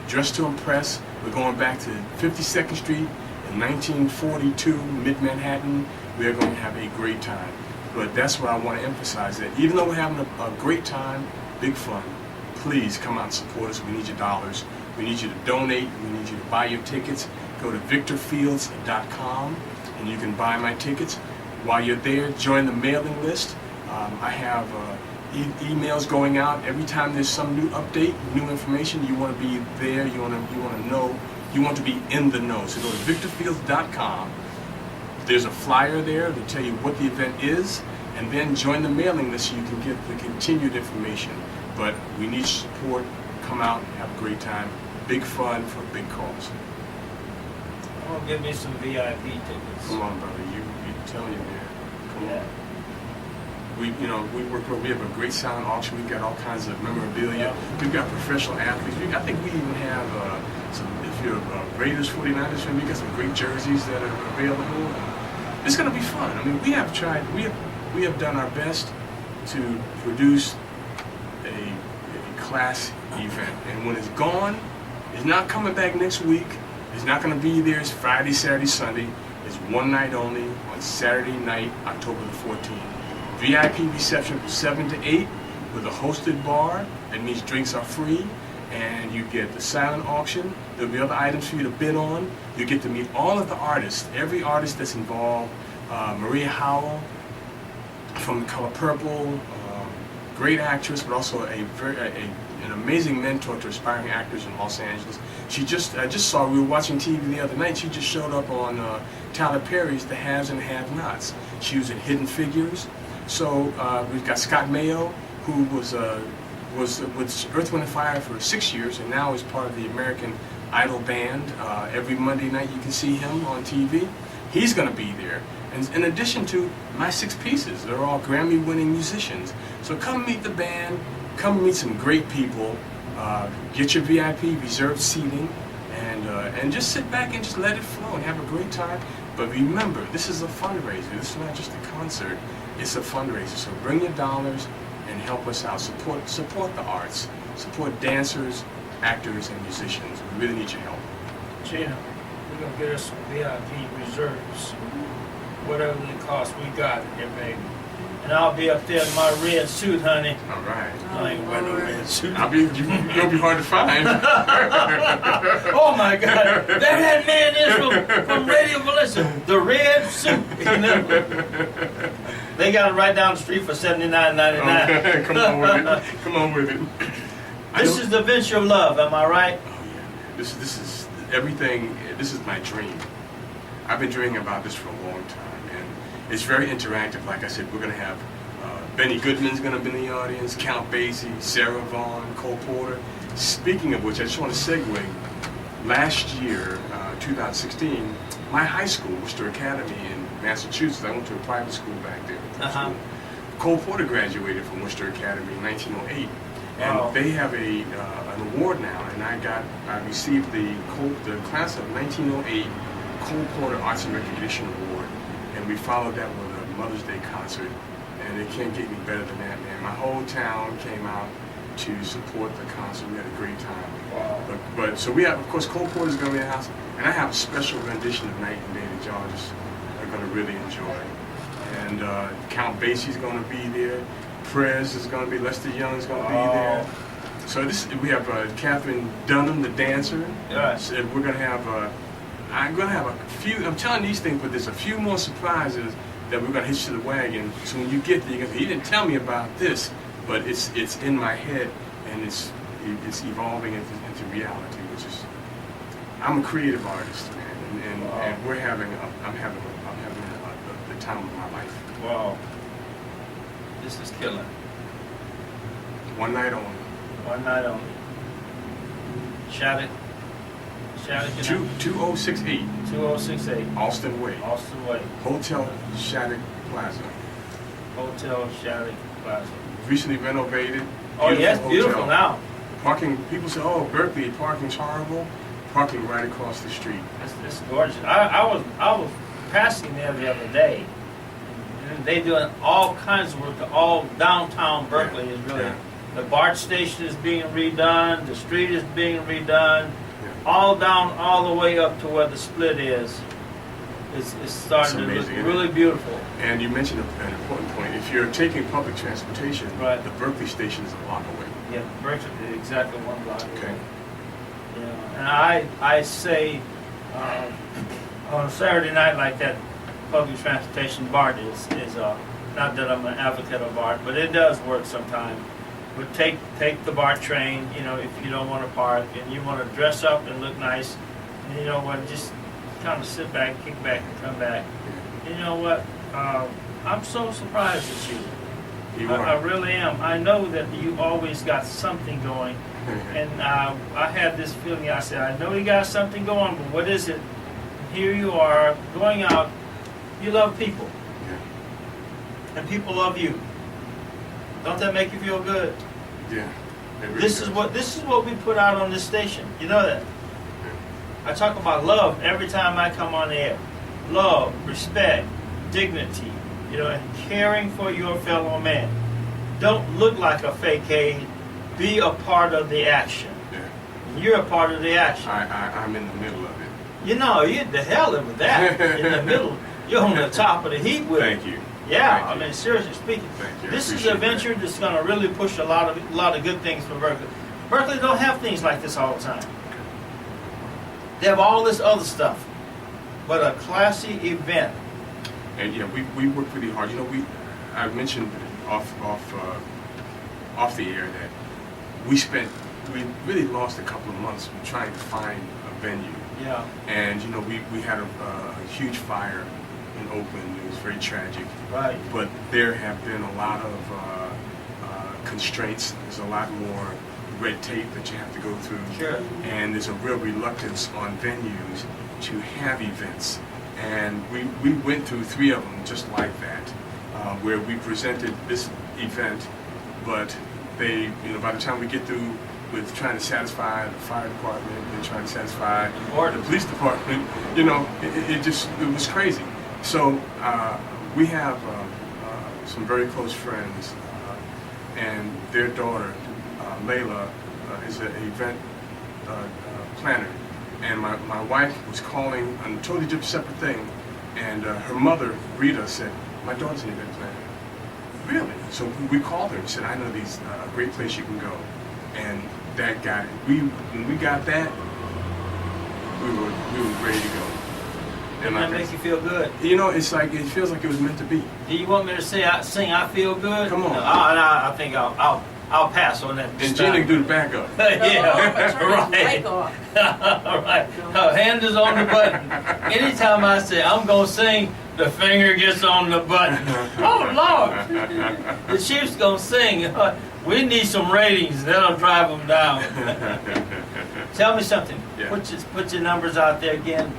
Dress to impress. We're going back to 52nd Street in 1942, mid-Manhattan. We are going to have a great time. But that's what I want to emphasize, that even though we're having a great time, big fun, please come out and support us. We need your dollars. We need you to donate. We need you to buy your tickets. Go to victorfields.com and you can buy my tickets. While you're there, join the mailing list. I have emails going out every time there's some new update, new information. You want to be there. You want to know. You want to be in the know. So go to victorfields.com. There's a flyer there to tell you what the event is, and then join the mailing list so you can get the continued information. But we need support. Come out, have a great time. Big fun for a big cause. I'm gonna give me some VIP tickets. Come on, brother. You telling you, man. Come Yeah. on. We have a great silent auction. We've got all kinds of memorabilia. We've got professional athletes. I think we even have some. If you're Raiders, 49ers fan, we got some great jerseys that are available. It's going to be fun. I mean, we have done our best to produce a class event, and when it's gone, it's not coming back next week. It's not going to be there. It's Friday, Saturday, Sunday. It's one night only on Saturday night, October the 14th. VIP reception from 7 to 8 with a hosted bar. That means drinks are free. And you get the silent auction. There'll be other items for you to bid on. You get to meet all of the artists, every artist that's involved. Maria Howell from The Color Purple, great actress, but also an amazing mentor to aspiring actors in Los Angeles. I just saw, we were watching TV the other night, she just showed up on Tyler Perry's The Haves and Have-Nots. She was in Hidden Figures. So we've got Scott Mayo, who was with Earth, Wind & Fire for 6 years, and now is part of the American Idol band. Every Monday night you can see him on TV. He's going to be there. And in addition to my 6 pieces, they're all Grammy-winning musicians. So come meet the band, come meet some great people, get your VIP reserved seating, and just sit back and just let it flow and have a great time. But remember, this is a fundraiser. This is not just a concert. It's a fundraiser. So bring your dollars and help us out. Support the arts. Support dancers, actors, and musicians. We really need your help. Gina, we're gonna get us some VIP reserves. Whatever they cost, we got it here, baby. And I'll be up there in my red suit, honey. All right. I ain't wearing no red suit. You'll be hard to find. Oh my God! That man is from Radio Valencia. The red suit. You know? They got it right down the street for $79.99. Come on with it. Come on with it. This is the venture of love. Am I right? Oh yeah. This is everything. This is my dream. I've been dreaming about this for a long time, and it's very interactive. Like I said, we're going to have Benny Goodman's going to be in the audience, Count Basie, Sarah Vaughan, Cole Porter. Speaking of which, I just want to segue. Last year, 2016, my high school, Worcester Academy in Massachusetts, I went to a private school back there. Cole Porter graduated from Worcester Academy in 1908. And Wow. they have an award now, and I received the class of 1908 Cole Porter Arts and Recognition Award, and we followed that with a Mother's Day concert, and it can't get any better than that, man. My whole town came out to support the concert. We had a great time. Wow. But so we have, of course, Cole Porter's going to be in the house, and I have a special rendition of Night and Day that y'all just are going to really enjoy. And Count Basie's going to be there. Prez is going to be, Lester Young's going to be there. So we have Catherine Dunham, the dancer. Yeah. So we're going to have, I'm going to have a few, I'm telling these things, but there's a few more surprises that we're going to hitch to the wagon. So when you get there, you're going to say, he didn't tell me about this, but it's in my head, and it's evolving into reality, which is, I'm a creative artist, man, and I'm having the time of my life. Wow. This is killing. One night only. One night only. Shout it. 2068 2068. Alston Way. Austin Way. Hotel Shattuck Plaza. Hotel Shattuck Plaza. Recently renovated. Oh yes, hotel. beautiful now. Parking, people say, oh, Berkeley, parking's horrible. Parking right across the street. It's gorgeous. I was passing there the other day. And they doing all kinds of work. All downtown Berkeley is really. Yeah. The BART station is being redone. The street is being redone. Yeah. All down, all the way up to where the split is. it's starting to look amazing, isn't it? really beautiful. And you mentioned an important point. If you're taking public transportation, Right. the Berkeley station is a block away. Yeah, Berkeley is exactly 1 block away. Okay. Yeah, and I say on a Saturday night like that, public transportation BART is not that I'm an advocate of BART, but it does work sometimes. But take the BART train, you know, if you don't want to park and you want to dress up and look nice, and you know what, just kind of sit back, kick back, and come back. You know what? I'm so surprised at you. You I are. really am. I know that you always got something going. And I had this feeling, I said, I know you got something going, but what is it? Here you are, going out. You love people, Yeah. and people love you. Don't that make you feel good? Yeah. It really This does. is what we put out on this station. You know that? I talk about love every time I come on the air. Love, respect, dignity, you know, and caring for your fellow man. Don't look like a fake aid. Be a part of the action. Yeah. You're a part of the action. I'm in the middle of it. You know, you're the hell with that. In the middle, you're on the top of the heap with it. Thank you. Yeah, Thank I you. mean, seriously speaking, Thank you. I this is a appreciate venture that's going to really push a lot of good things for Berkeley. Berkeley don't have things like this all the time. They have all this other stuff, but a classy event. And yeah, we work pretty hard. You know, I mentioned off the air that we really lost a couple of months trying to find a venue. Yeah, And you know, we had a huge fire in Oakland. It was very tragic. right. But there have been a lot of constraints. There's a lot more red tape that you have to go through. Sure. And there's a real reluctance on venues to have events. And we went through 3 of them just like that, where we presented this event, but they, you know, by the time we get through with trying to satisfy the fire department and trying to satisfy the police department, you know, it was crazy. So we have some very close friends, and their daughter, Layla, is an event planner. And my wife was calling on a totally different separate thing, and her mother, Rita, said, my daughter's an event planner. Really? So we called her and said, I know these a great place you can go. And that got it. When we got that, we were ready to go. Doesn't that make you feel good? You know, it's like, it feels like it was meant to be. Do you want me to sing I Feel Good? Come on. No, I think I'll pass on that. And Gina can do the backup. Yeah, right. All right. Her hand is on the button. Anytime I say I'm gonna sing, the finger gets on the button. Oh Lord! The chief's gonna sing. We need some ratings. That'll drive them down. Tell me something. Yeah. Put your numbers out there again.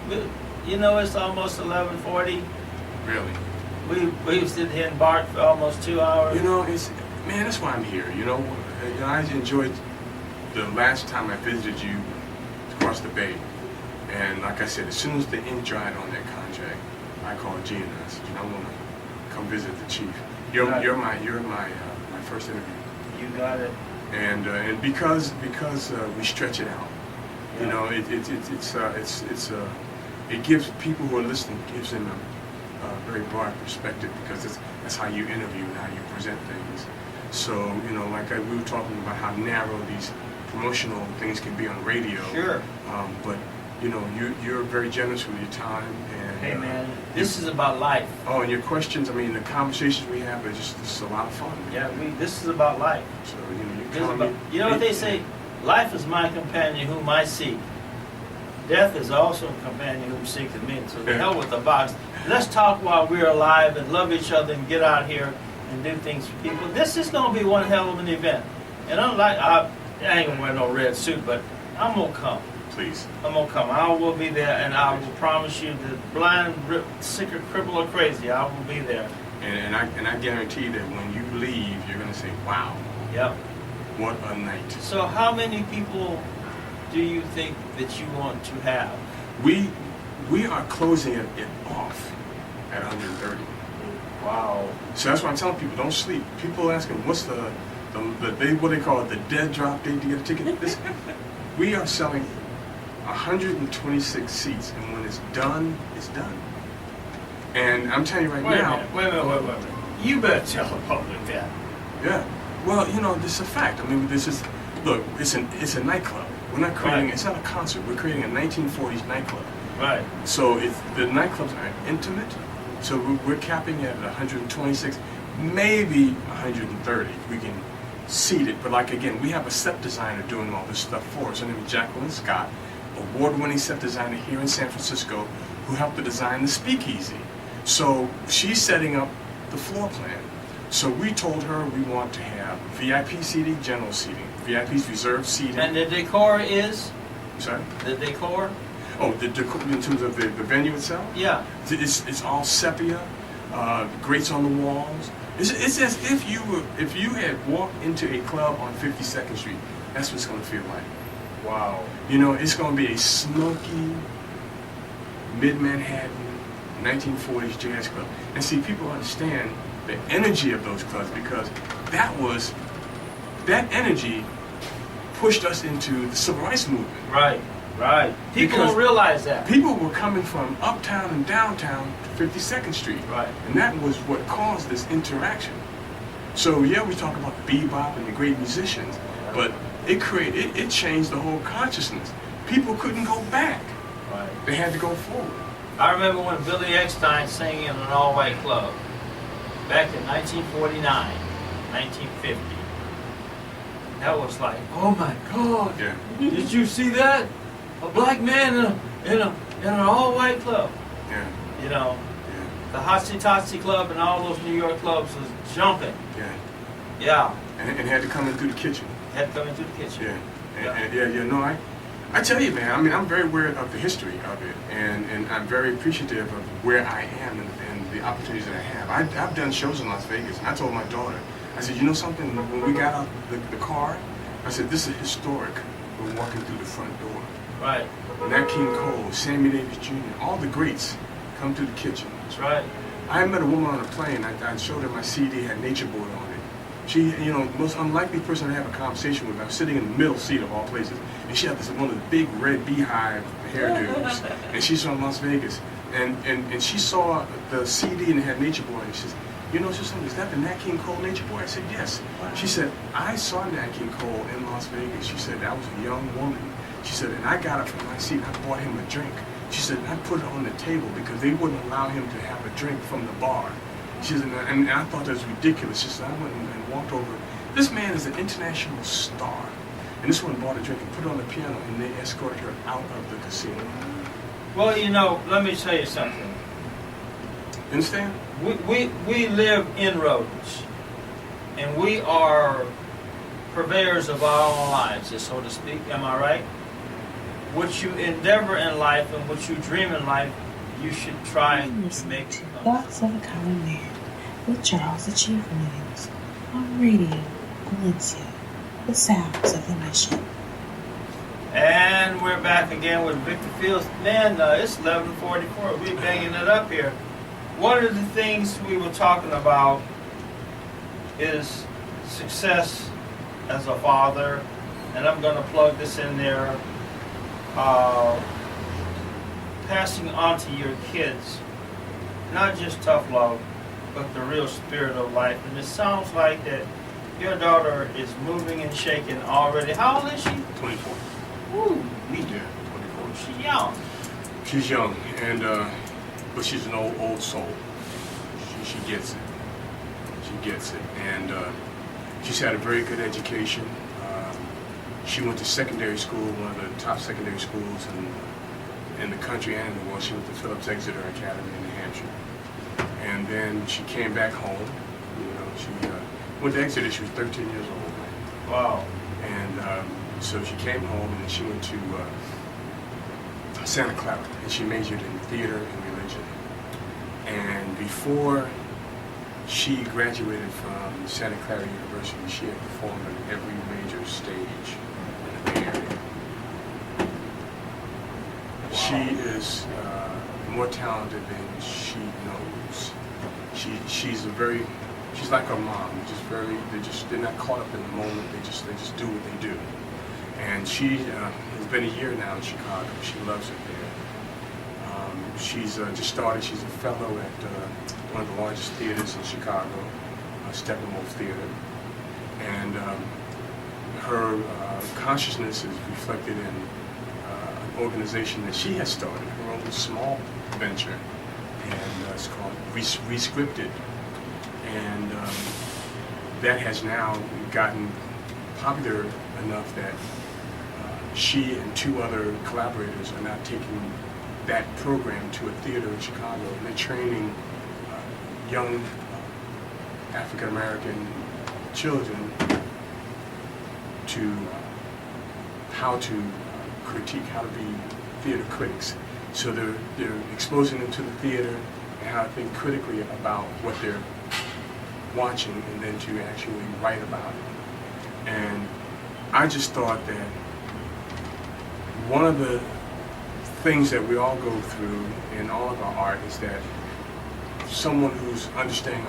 You know it's almost 11:40. Really. We've sitting here in BART for almost 2 hours. You know, man, that's why I'm here. You know, I enjoyed the last time I visited you across the bay, and like I said, as soon as the ink dried on that contract, I called Gina and I said, I want to come visit the chief. You're my first interview. You got it. And because we stretch it out, you Yeah. know, it gives people who are listening, gives them a very broad perspective, because that's how you interview and how you present things. So, you know, like we were talking about how narrow these promotional things can be on radio. Sure. But you know, you're very generous with your time. And Hey man, this is about life. oh, and your questions. I mean, the conversations we have are just a lot of fun. Yeah, this is about life. So you know, This is about, you know what they say? Life is my companion whom I seek. Death is also a companion whom seeketh me. So the hell with the box. Let's talk while we're alive and love each other and get out here and do things for people. This is going to be one hell of an event. And I ain't going to wear no red suit, but I'm going to come. Please. I'm going to come. I will be there, and I will promise you that blind, sick, or crippled, or crazy, I will be there. And I guarantee that when you leave, you're going to say, wow, Yep. what a night. So how many people do you think that you want to have? We are closing it off at 130. Wow. So that's why I'm telling people, don't sleep. People are asking, what's the what they call it, the dead drop date to get a ticket? We are selling 126 seats, and when it's done, it's done. And I'm telling you right Wait a now. minute, wait a minute. You better tell the public that. Yeah. Well, you know, this is a fact. I mean, this is, look, it's a nightclub. We're not creating, Right. it's not a concert. We're creating a 1940s nightclub. Right. So the nightclubs are intimate. So we're capping it at 126, maybe 130. We can seat it. But like, again, we have a set designer doing all this stuff for us. Her name is Jacqueline Scott, award-winning set designer here in San Francisco, who helped to design the Speakeasy. So she's setting up the floor plan. So we told her we want to have VIP seating, general seating, VIP's reserved seating. And the decor is? Sorry? The decor? Oh, the decor in terms of the venue itself? Yeah. It's all sepia, grates on the walls. It's as if you had walked into a club on 52nd Street. That's what it's going to feel like. Wow. You know, it's going to be a smoky, mid-Manhattan, 1940s jazz club. And see, people understand the energy of those clubs because that energy pushed us into the civil rights movement. Right. Right. People Because don't realize that. People were coming from uptown and downtown to 52nd Street. Right. And that was what caused this interaction. So yeah, we talk about bebop and the great musicians, but it changed the whole consciousness. People couldn't go back. Right. They had to go forward. I remember when Billy Eckstine sang in an all-white club back in 1949, 1950. That was like, oh my God! Yeah. Did you see that? A black man in an all-white club. Yeah. You know, Yeah. the Hotsy Totsy Club and all those New York clubs was jumping. Yeah. Yeah, And had to come in through the kitchen. had to come into the kitchen. Yeah. No, I tell you, man, I mean, I'm very aware of the history of it, and I'm very appreciative of where I am and the opportunities that I have. I've done shows in Las Vegas, and I told my daughter, I said, you know something, when we got out the car, I said, this is historic. We're walking through the front door. Right. Nat King Cole, Sammy Davis Jr., all the greats come through the kitchen. That's right. I met a woman on a plane. I showed her my CD, had Nature Boy on it. She, you know, most unlikely person to have a conversation with. I was sitting in the middle seat of all places, and she had this one of the big red beehive hairdos, and she's from Las Vegas, and she saw the CD and it had Nature Boy, and she says, you know, something, is that the Nat King Cole Nature Boy? I said, yes. She said, I saw Nat King Cole in Las Vegas. She said, that was a young woman. She said, and I got up from my seat and I bought him a drink. She said, I put it on the table because they wouldn't allow him to have a drink from the bar. She said, and I thought that was ridiculous. She said, I went and walked over. This man is an international star. And this one bought a drink and put it on the piano, and they escorted her out of the casino. Well, you know, let me tell you something. You understand? We live in Rodents, and we are purveyors of our own lives, so to speak. Am I right? What you endeavor in life and what you dream in life, you should try You're to listening make to come. Thoughts of a Common Man with Charles the Chief Williams on Radio Valencia, the sounds of the mission. And we're back again with Victor Fields. Man, it's 11:44. We're banging it up here. One of the things we were talking about is success as a father, and I'm going to plug this in there. Passing on to your kids, not just tough love, but the real spirit of life. And it sounds like that your daughter is moving and shaking already. How old is she? 24. Woo, Yeah, 24. she's young. She's young, and but she's an old soul. She gets it. She gets it, and she's had a very good education. She went to secondary school, one of the top secondary schools in the country and in the world. She went to Phillips Exeter Academy in New Hampshire, and then she came back home. You know, she went to Exeter. She was 13 years old, Wow. and so she came home, and then she went to Santa Clara, and she majored in theater and religion. And before she graduated from Santa Clara University, she had performed on every major stage in the Bay Area. She is more talented than she knows. She's like her mom. They're not caught up in the moment. They just do what they do. And she has been a year now in Chicago. She loves it there. She's just started. She's a fellow at one of the largest theaters in Chicago, Steppenwolf Theater. And her consciousness is reflected in an organization that she has started, her own small venture, and it's called Rescripted. And that has now gotten popular enough that she and 2 other collaborators are now taking that program to a theater in Chicago, and they're training young African American children to how to critique, how to be theater critics. So they're exposing them to the theater and how to think critically about what they're watching, and then to actually write about it. And I just thought that one of the things that we all go through in all of our art is that someone who's understanding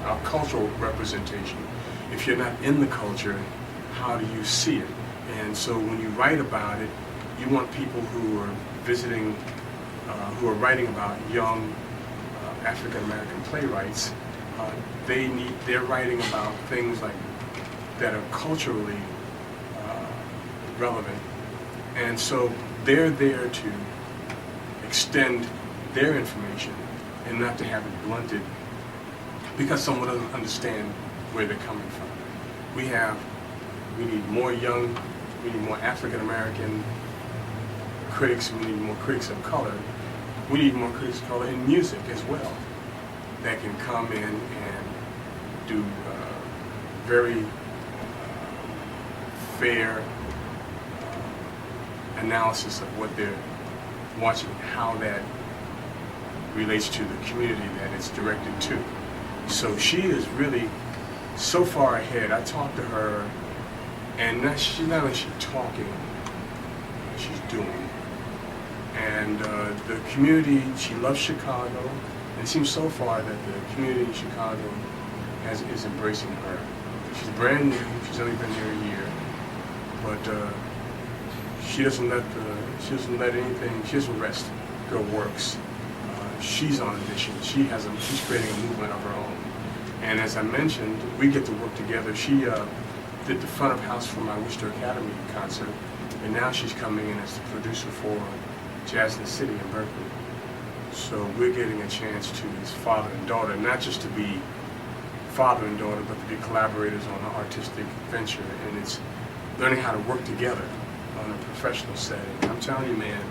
our cultural representation, if you're not in the culture, how do you see it? And so when you write about it, you want people who are visiting, who are writing about young African American playwrights. They're writing about things like that are culturally relevant, and so they're there to extend their information and not to have it blunted because someone doesn't understand where they're coming from. We need more African American critics, we need more critics of color. We need more critics of color in music as well that can come in and do very fair analysis of what they're watching, how that relates to the community that it's directed to. So she is really so far ahead. I talked to her, and she's not only talking, she's doing. And the community, she loves Chicago, and it seems so far that the community in Chicago is embracing her. She's brand new, she's only been here a year, but she doesn't let anything, she doesn't rest. Girl works. She's on a mission. She's creating a movement of her own. And as I mentioned, we get to work together. She did the front of house for my Worcester Academy concert, and now she's coming in as the producer for Jazz in the City in Berkeley. So we're getting a chance to, as father and daughter, not just to be father and daughter, but to be collaborators on an artistic venture, and it's learning how to work together on a professional setting. I'm telling you, man,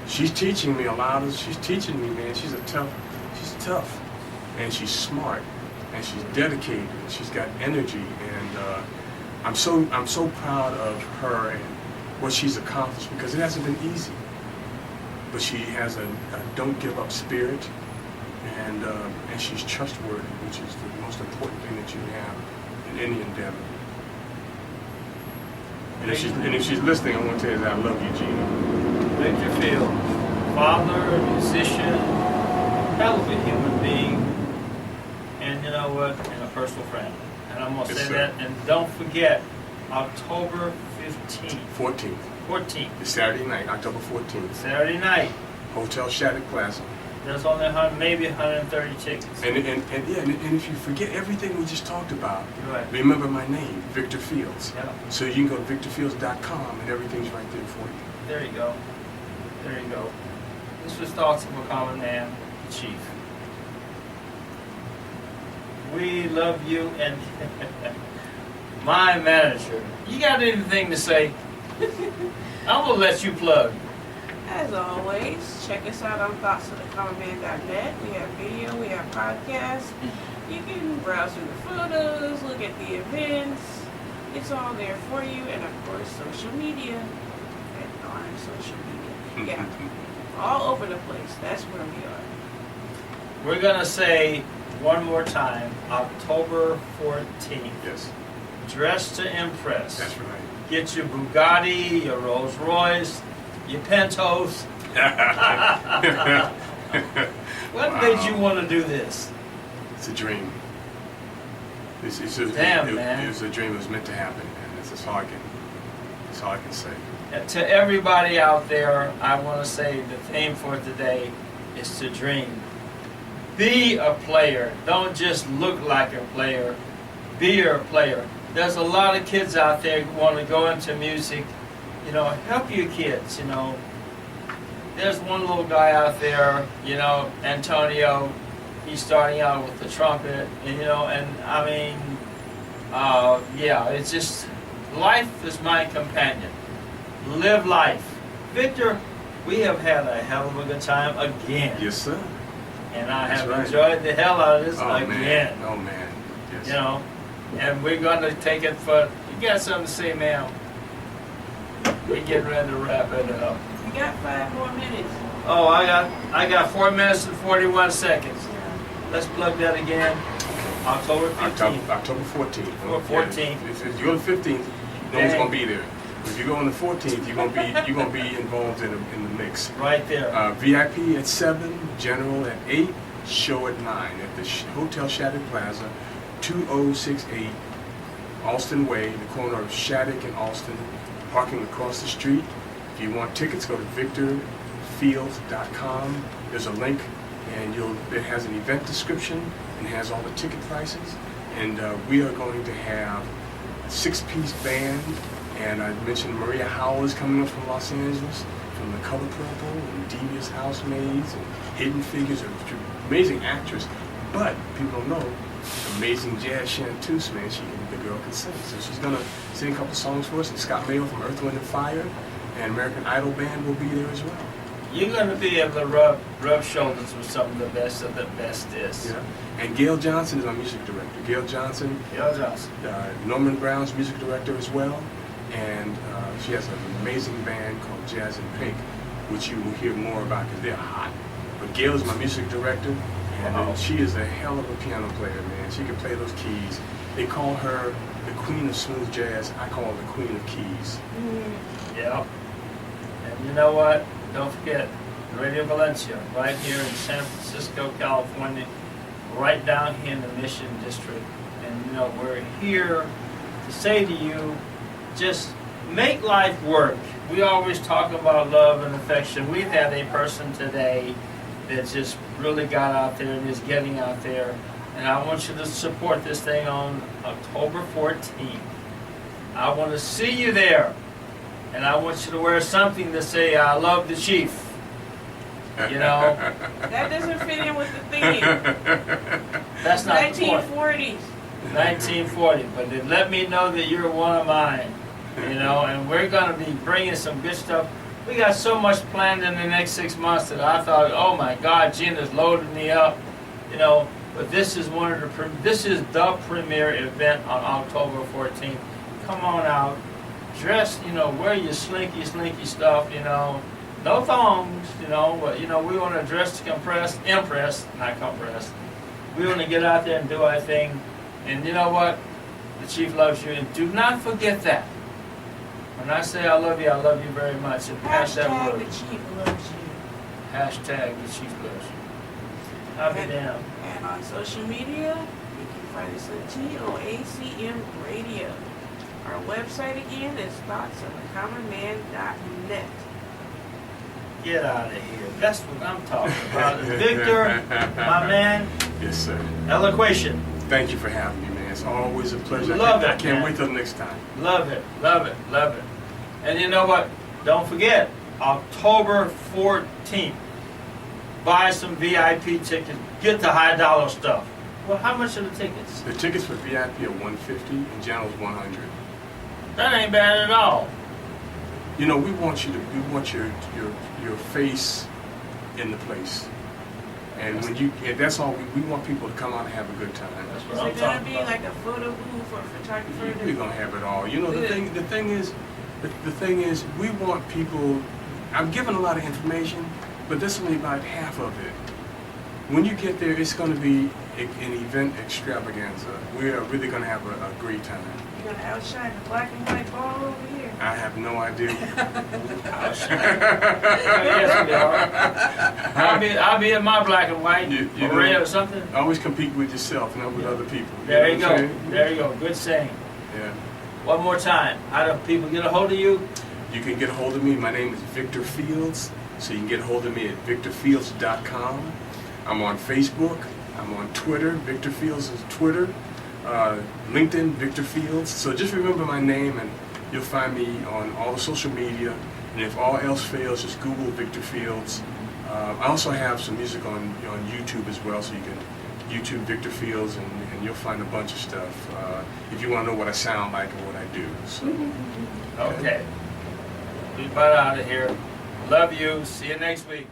she's teaching me a lot of, she's teaching me, man, she's tough, and she's smart, and she's dedicated, and she's got energy, and I'm so proud of her and what she's accomplished, because it hasn't been easy. But she has a don't give up spirit, and she's trustworthy, which is the most important thing that you have in any endeavor. And if she's listening, I want to tell you that I love you, Gina. Victor Field, father, musician, hell of a human being, and you know what, and a personal friend. And I'm going to say that, and don't forget, October 15th. 14th. It's Saturday night, October 14th. Saturday night. Hotel Shattuck Plaza. There's only maybe 130 tickets. And if you forget everything we just talked about, right, remember my name, Victor Fields. Yeah. So you can go to victorfields.com and everything's right there for you. There you go. There you go. This was Thoughts of a Common Man, the Chief. We love you, and my manager. You got anything to say? I'm going to let you plug. As always, check us out on thoughtsofthecommonman.net. We have video, we have podcasts. You can browse through the photos, look at the events. It's all there for you. And of course, social media. And darn social media. Yeah. All over the place. That's where we are. We're going to say one more time, October 14th. Yes. Dress to impress. That's right. Get your Bugatti, your Rolls Royce, your Pentos. What made you want to do this? It's a dream. Man. It was a dream. It was meant to happen, and that's all I can say. And to everybody out there, I want to say the theme for today is to dream. Be a player. Don't just look like a player. Be a player. There's a lot of kids out there who want to go into music. You know, help your kids, you know. There's one little guy out there, you know, Antonio. He's starting out with the trumpet, and, you know, and I mean, yeah, it's just, life is my companion. Live life. Victor, we have had a hell of a good time again. Yes, sir. And I That's have right. enjoyed the hell out of this Oh, again. man. Oh, man. Yes. You know, and we're going to take it for, you got something to say, ma'am? We're getting ready to wrap it up. You got 5 more minutes. Oh, I got 4 minutes and 41 seconds. Let's plug that again. October 15th. October 14th. Or 14th. If you go to the 15th, no one's gonna be there. If you go on the 14th, you're gonna be involved in the mix. Right there. VIP at 7, general at 8, show at 9 at the Hotel Shattuck Plaza, 2068 Alston Way, the corner of Shattuck and Alston. Parking across the street. If you want tickets, go to victorfields.com. There's a link, and it has an event description and has all the ticket prices. And we are going to have a 6-piece band, and I mentioned Maria Howell is coming up from Los Angeles, from The Color Purple and Devious Housemaids and Hidden Figures, an amazing actress. But people don't know, amazing jazz chanteuse, man. The girl can sing. So she's gonna sing a couple songs for us. And Scott Mayo from Earth, Wind and Fire and American Idol band will be there as well. You're going to be able to rub shoulders with some of the best is. Yeah. And Gail Johnson is our music director. Gail Johnson, Gail Johnson. Norman Brown's music director as well. And she has an amazing band called Jazz in Pink, which you will hear more about because they're hot. But Gail is my music director, and Wow. she is a hell of a piano player, man. She can play those keys. They call her the queen of smooth jazz. I call her the queen of keys. Yep. And you know what? Don't forget, Radio Valencia, right here in San Francisco, California, right down here in the Mission District. And you know, we're here to say to you, just make life work. We always talk about love and affection. We've had a person today that just really got out there and is getting out there. And I want you to support this thing on October 14th. I want to see you there. And I want you to wear something to say, I love the chief. You know? That doesn't fit in with the theme. That's not the point. 1940s. 1940. But then let me know that you're one of mine. You know, and we're going to be bringing some good stuff. We got so much planned in the next 6 months that I thought, oh my God, Gina's loaded me up. You know, but this is this is the premier event on October 14th. Come on out. Dress, you know, wear your slinky stuff, you know. No thongs, you know, but, you know, we want to dress to impress, not compress. We want to get out there and do our thing. And you know what? The Chief loves you. And do not forget that. When I say I love you very much. And pass that Hashtag word. the Chief loves you. Hashtag the Chief loves you. I'll be damned. And on social media, you can find us at TOACM Radio. Our website again is thoughtsofacommonman.net. Get out of here. That's what I'm talking about. Victor, my man, Yes, sir. eloquation. Thank you for having me, man. It's always a pleasure. Love I it, can't man. wait till next time. Love it, love it, love it. And you know what? Don't forget, October 14th, buy some VIP tickets. Get the high dollar stuff. Well, how much are the tickets? The tickets for VIP are $150 and general is $100. That ain't bad at all. You know, we want your face in the place. And that's all, we want people to come out and have a good time. That's Is what I'm it going to talking be about. like a photo booth or photographer? We're gonna have it all. You know, the thing is, we want people. I'm giving a lot of information, but this is only about half of it. When you get there, it's going to be an event extravaganza. We are really going to have a great time. You're going to outshine the black and white ball over here. I have no idea. Yes, we are. I'll be in my black and white, You or know, red or something. Always compete with yourself, not with other people. There you know what I'm go. saying? There you go. Good saying. Yeah. One more time. How do people get a hold of you? You can get a hold of me. My name is Victor Fields, so you can get a hold of me at victorfields.com. I'm on Facebook. I'm on Twitter. Victor Fields is Twitter. LinkedIn, Victor Fields. So just remember my name, and you'll find me on all the social media. And if all else fails, just Google Victor Fields. I also have some music on YouTube as well, so you can YouTube Victor Fields, and you'll find a bunch of stuff if you want to know what I sound like and what I do. So, Okay. We butt out of here. Love you. See you next week.